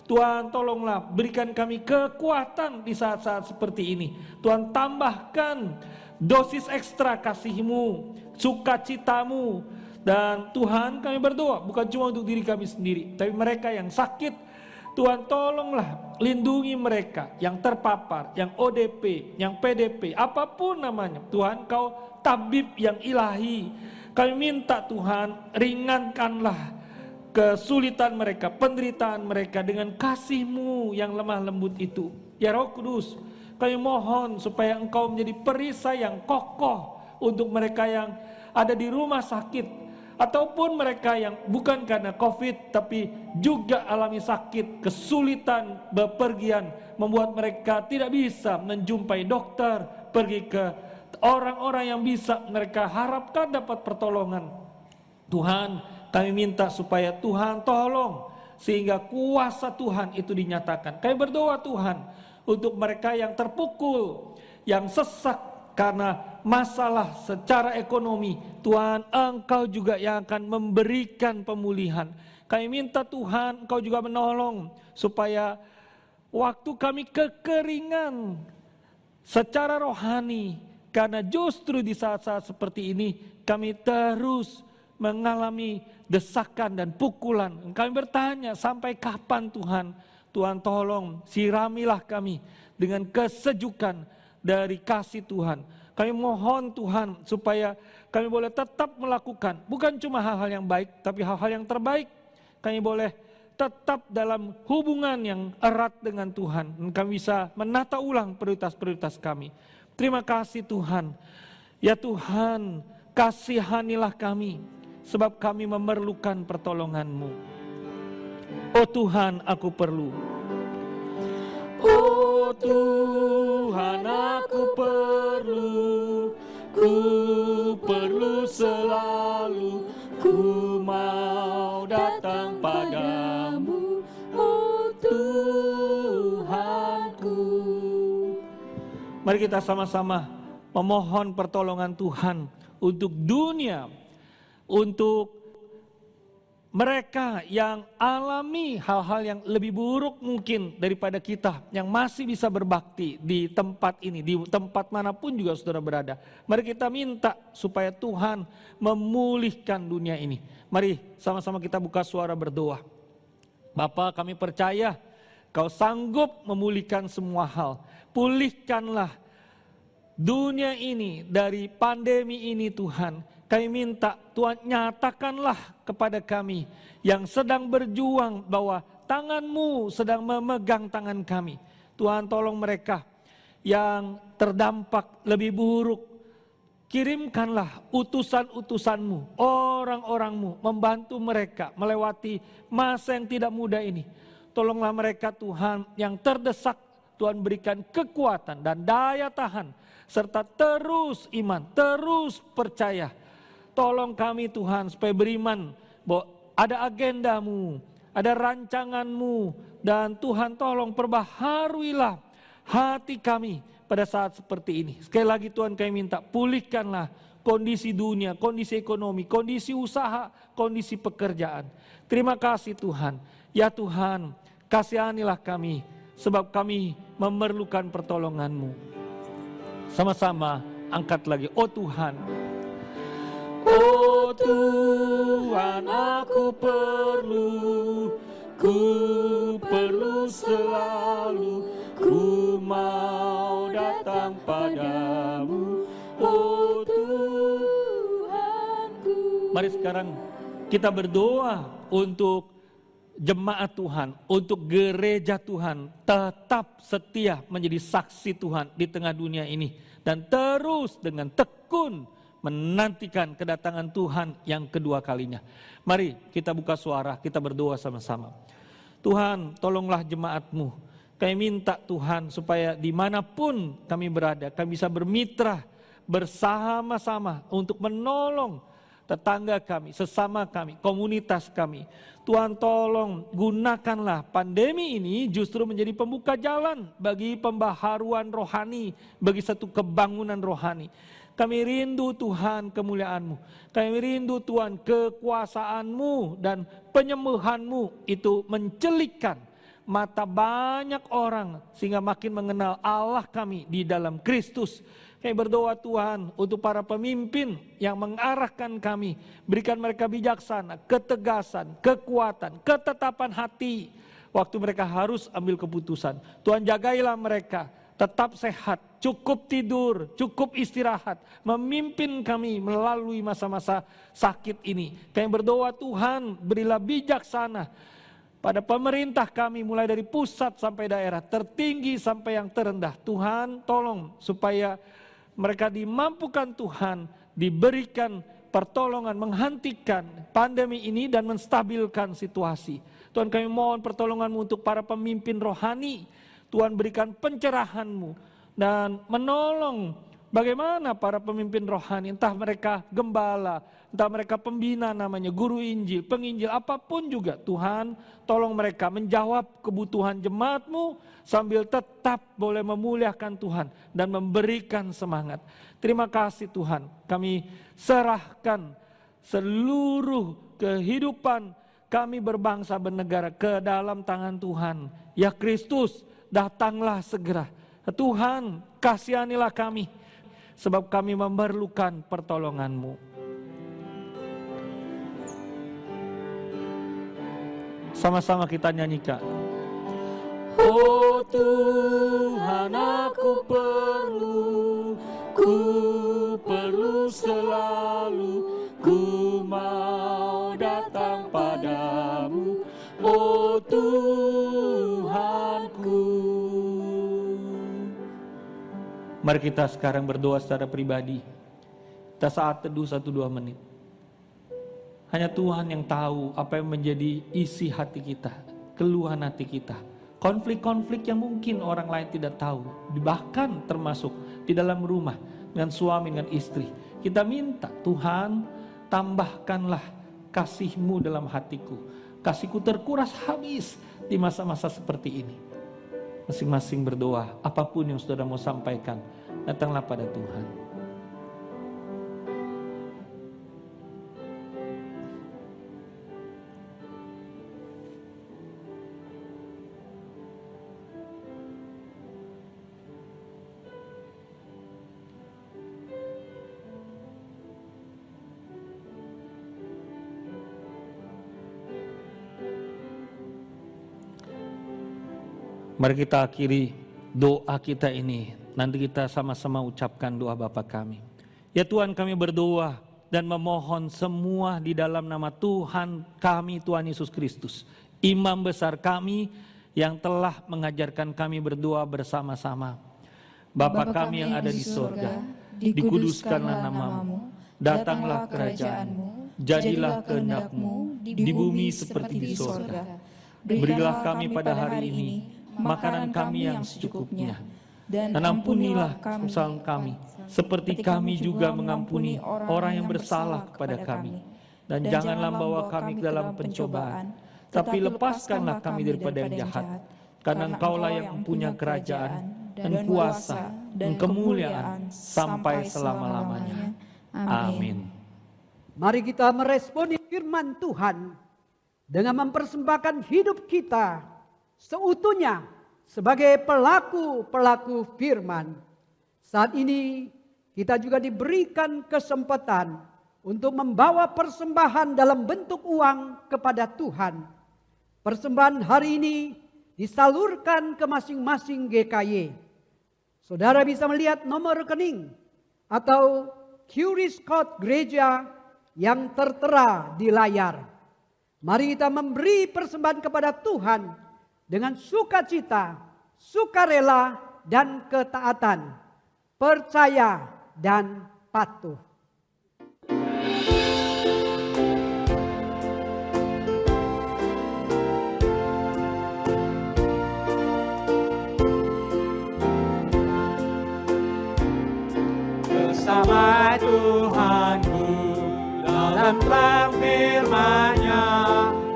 Speaker 7: Tuhan, tolonglah berikan kami kekuatan di saat-saat seperti ini. Tuhan, tambahkan dosis ekstra kasih-Mu, sukacita-Mu. Dan Tuhan, kami berdoa bukan cuma untuk diri kami sendiri, tapi mereka yang sakit, Tuhan tolonglah lindungi mereka yang terpapar, yang ODP, yang PDP, apapun namanya. Tuhan, Kau tabib yang ilahi. Kami minta Tuhan, ringankanlah kesulitan mereka, penderitaan mereka dengan kasih-Mu yang lemah lembut itu. Ya Roh Kudus, kami mohon supaya Engkau menjadi perisai yang kokoh untuk mereka yang ada di rumah sakit, ataupun mereka yang bukan karena COVID tapi juga alami sakit, kesulitan bepergian membuat mereka tidak bisa menjumpai dokter, pergi ke orang-orang yang bisa mereka harapkan dapat pertolongan. Tuhan, kami minta supaya Tuhan tolong sehingga kuasa Tuhan itu dinyatakan. Kami berdoa Tuhan untuk mereka yang terpukul, yang sesak karena masalah secara ekonomi. Tuhan, Engkau juga yang akan memberikan pemulihan. Kami minta Tuhan, Engkau juga menolong supaya waktu kami kekeringan secara rohani, karena justru di saat-saat seperti ini kami terus mengalami desakan dan pukulan. Kami bertanya, sampai kapan Tuhan? Tuhan, tolong siramilah kami dengan kesejukan dari kasih Tuhan. Kami mohon Tuhan supaya kami boleh tetap melakukan bukan cuma hal-hal yang baik, tapi hal-hal yang terbaik. Kami boleh tetap dalam hubungan yang erat dengan Tuhan, dan kami bisa menata ulang prioritas-prioritas kami. Terima kasih Tuhan. Ya Tuhan, kasihanilah kami, sebab kami memerlukan pertolongan-Mu. Oh Tuhan, aku perlu. Oh Tuhan, aku perlu padamu, oh Tuhanku. Mari kita sama-sama memohon pertolongan Tuhan untuk dunia, untuk mereka yang alami hal-hal yang lebih buruk mungkin daripada kita, yang masih bisa berbakti di tempat ini, di tempat manapun juga saudara berada. Mari kita minta supaya Tuhan memulihkan dunia ini. Mari sama-sama kita buka suara berdoa. Bapa, kami percaya Kau sanggup memulihkan semua hal. Pulihkanlah dunia ini dari pandemi ini Tuhan. Kami minta Tuhan nyatakanlah kepada kami yang sedang berjuang bahwa tangan-Mu sedang memegang tangan kami. Tuhan tolong mereka yang terdampak lebih buruk. Kirimkanlah utusan-utusan-Mu, orang-orang-Mu membantu mereka melewati masa yang tidak mudah ini. Tolonglah mereka Tuhan yang terdesak, Tuhan berikan kekuatan dan daya tahan. Serta terus iman, terus percaya. Tolong kami Tuhan supaya beriman bahwa ada agendamu, ada rancanganmu. Dan Tuhan tolong perbaharuilah hati kami pada saat seperti ini. Sekali lagi Tuhan kami minta pulihkanlah kondisi dunia, kondisi ekonomi, kondisi usaha, kondisi pekerjaan. Terima kasih Tuhan. Ya Tuhan, kasihanilah kami sebab kami memerlukan pertolongan-Mu. Sama-sama angkat lagi, oh Tuhan. Oh Tuhan, aku perlu selalu, ku mau datang padamu, oh Tuhanku. Mari sekarang kita berdoa untuk jemaat Tuhan, untuk gereja Tuhan, tetap setia menjadi saksi Tuhan di tengah dunia ini. Dan terus dengan tekun menantikan kedatangan Tuhan yang kedua kalinya. Mari kita buka suara, kita berdoa sama-sama. Tuhan, tolonglah jemaat-Mu. Kami minta Tuhan supaya dimanapun kami berada, kami bisa bermitra bersama-sama untuk menolong tetangga kami, sesama kami, komunitas kami. Tuhan tolong gunakanlah pandemi ini justru menjadi pembuka jalan bagi pembaharuan rohani, bagi satu kebangunan rohani. Kami rindu Tuhan kemuliaan-Mu. Kami rindu Tuhan kekuasaan-Mu dan penyembuhan-Mu itu mencelikkan mata banyak orang sehingga makin mengenal Allah kami di dalam Kristus. Kami berdoa Tuhan untuk para pemimpin yang mengarahkan kami. Berikan mereka bijaksana, ketegasan, kekuatan, ketetapan hati. Waktu mereka harus ambil keputusan. Tuhan jagailah mereka. Tetap sehat, cukup tidur, cukup istirahat, memimpin kami melalui masa-masa sakit ini. Kami berdoa Tuhan berilah bijaksana pada pemerintah kami mulai dari pusat sampai daerah, tertinggi sampai yang terendah. Tuhan tolong supaya mereka dimampukan Tuhan, diberikan pertolongan menghentikan pandemi ini dan menstabilkan situasi. Tuhan kami mohon pertolongan-Mu untuk para pemimpin rohani. Tuhan berikan pencerahan-Mu dan menolong bagaimana para pemimpin rohani, entah mereka gembala, entah mereka pembina namanya, guru Injil, penginjil, apapun juga. Tuhan tolong mereka menjawab kebutuhan jemaat-Mu sambil tetap boleh memuliakan Tuhan dan memberikan semangat. Terima kasih Tuhan, kami serahkan seluruh kehidupan kami berbangsa bernegara ke dalam tangan Tuhan. Ya Kristus, datanglah segera. Tuhan, kasihanilah kami, sebab kami memerlukan pertolongan-Mu. Sama-sama kita nyanyikan. Oh Tuhan, aku perlu selalu, ku mau datang padamu, oh Tuhanku. Mari kita sekarang berdoa secara pribadi. Kita saat teduh 1-2 menit. Hanya Tuhan yang tahu apa yang menjadi isi hati kita, keluhan hati kita. Konflik-konflik yang mungkin orang lain tidak tahu. Bahkan termasuk di dalam rumah dengan suami, dengan istri. Kita minta Tuhan tambahkanlah kasih-Mu dalam hatiku. Kasihku terkuras habis di masa-masa seperti ini. Masing-masing berdoa, apapun yang saudara mau sampaikan, datanglah pada Tuhan. Mari kita akhiri doa kita ini. Nanti kita sama-sama ucapkan doa Bapa kami. Ya Tuhan, kami berdoa dan memohon semua di dalam nama Tuhan kami, Tuhan Yesus Kristus. Imam besar kami yang telah mengajarkan kami berdoa bersama-sama. Bapa kami yang ada di surga, dikuduskanlah namamu, datanglah kerajaanmu, jadilah kehendak-mu di bumi seperti di surga. Berilah kami pada hari ini makanan kami yang secukupnya, dan ampunilah kesalahan kami, seperti kami juga mengampuni orang yang bersalah kepada kami. Dan janganlah bawa kami ke dalam pencobaan, tapi lepaskanlah kami daripada yang jahat. Karena Engkaulah yang punya kerajaan, dan kuasa, dan kemuliaan, sampai selama-lamanya. Amin.
Speaker 5: Mari kita meresponi firman Tuhan dengan mempersembahkan hidup kita seutuhnya sebagai pelaku-pelaku firman. Saat ini kita juga diberikan kesempatan untuk membawa persembahan dalam bentuk uang kepada Tuhan. Persembahan hari ini disalurkan ke masing-masing GKY. Saudara bisa melihat nomor rekening atau QRIS code gereja yang tertera di layar. Mari kita memberi persembahan kepada Tuhan dengan sukacita, sukarela, dan ketaatan, percaya dan patuh.
Speaker 8: Bersama Tuhanku dalam terang firman-Nya,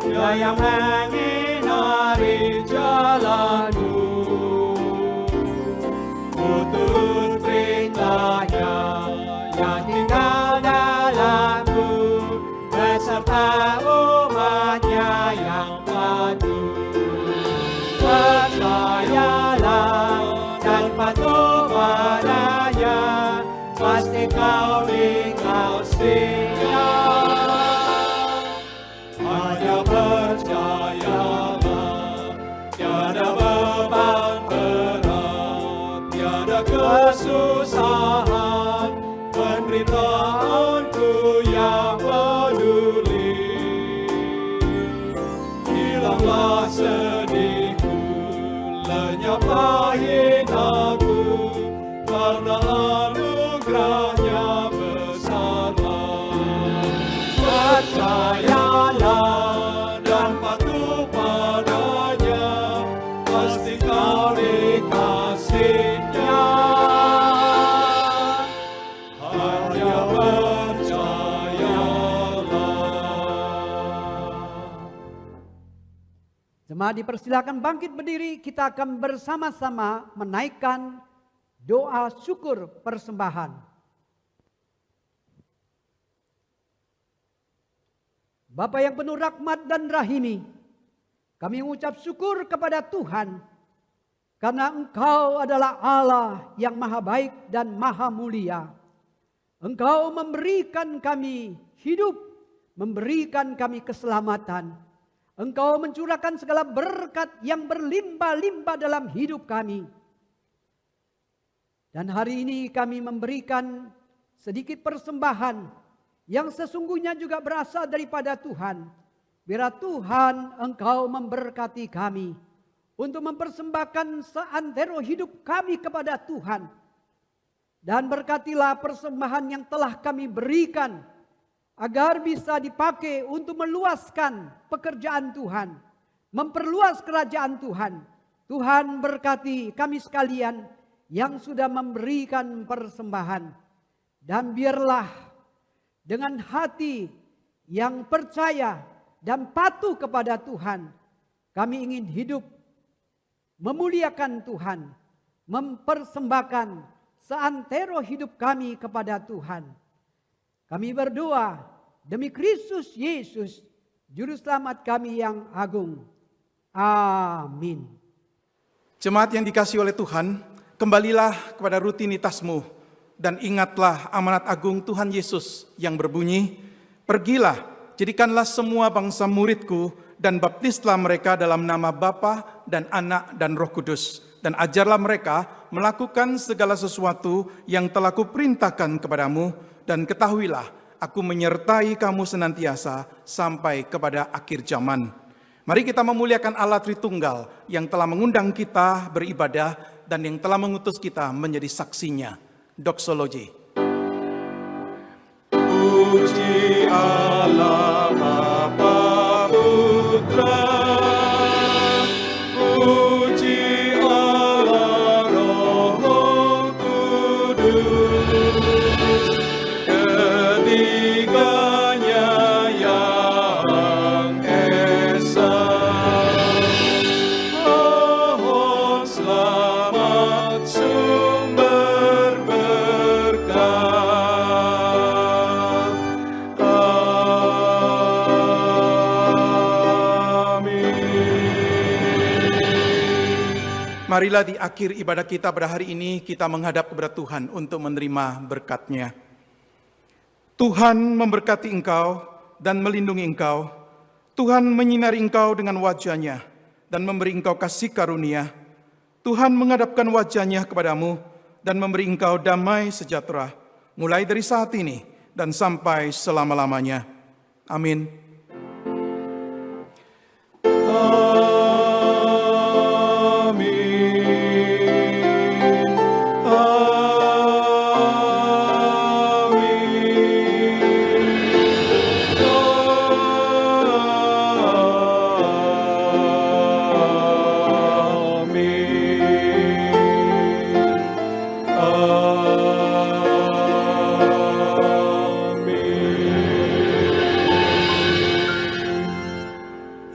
Speaker 8: Dia yang menyinari jalanku. Turut perintah-Nya yang tinggal dalamku, beserta umat-Nya yang patuh. Percayalah dan patuh padanya, pasti kau dikasihinya. Hanya percayalah, tiada beban berat, tiada kesusahan, penderitaanku yang peduli. Hilanglah sedihku, lenyaplah hinaku, karena anugerah-Nya besarlah. Percayalah dan patuh padanya, pasti kau dikasihinya. Hanya percayalah.
Speaker 5: Jemaat dipersilakan bangkit berdiri, kita akan bersama-sama menaikkan doa syukur persembahan. Bapa yang penuh rahmat dan rahimi, kami mengucap syukur kepada Tuhan karena Engkau adalah Allah yang maha baik dan maha mulia. Engkau memberikan kami hidup, memberikan kami keselamatan. Engkau mencurahkan segala berkat yang berlimpah-limpah dalam hidup kami. Dan hari ini kami memberikan sedikit persembahan yang sesungguhnya juga berasal daripada Tuhan. Biar Tuhan Engkau memberkati kami untuk mempersembahkan seantero hidup kami kepada Tuhan. Dan berkatilah persembahan yang telah kami berikan agar bisa dipakai untuk meluaskan pekerjaan Tuhan, memperluas kerajaan Tuhan. Tuhan berkati kami sekalian yang sudah memberikan persembahan. Dan biarlah dengan hati yang percaya dan patuh kepada Tuhan. Kami ingin hidup memuliakan Tuhan, mempersembahkan seantero hidup kami kepada Tuhan. Kami berdoa demi Kristus Yesus, Juru Selamat kami yang agung. Amin.
Speaker 1: Jemaat yang dikasihi oleh Tuhan, kembalilah kepada rutinitasmu dan ingatlah amanat agung Tuhan Yesus yang berbunyi, "Pergilah, jadikanlah semua bangsa muridku dan baptislah mereka dalam nama Bapa dan Anak dan Roh Kudus, dan ajarlah mereka melakukan segala sesuatu yang telah kuperintahkan kepadamu, dan ketahuilah, aku menyertai kamu senantiasa sampai kepada akhir zaman." Mari kita memuliakan Allah Tritunggal yang telah mengundang kita beribadah dan yang telah mengutus kita menjadi saksinya. Doksologi.
Speaker 8: Puji Allah Bapa Putra, puji Allah Roh Kudus, ketiganya yang esa. Mohon selamat sumber berkat.
Speaker 1: Marilah di akhir ibadah kita pada hari ini kita menghadap kepada Tuhan untuk menerima berkat-Nya. Tuhan memberkati engkau dan melindungi engkau. Tuhan menyinari engkau dengan wajah-Nya dan memberi engkau kasih karunia. Tuhan menghadapkan wajah-Nya kepadamu dan memberi engkau damai sejahtera, mulai dari saat ini dan sampai selama-lamanya. Amin.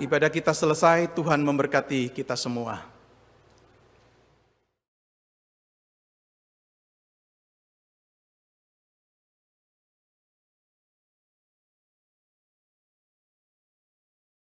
Speaker 1: Ibadah kita selesai, Tuhan memberkati kita semua.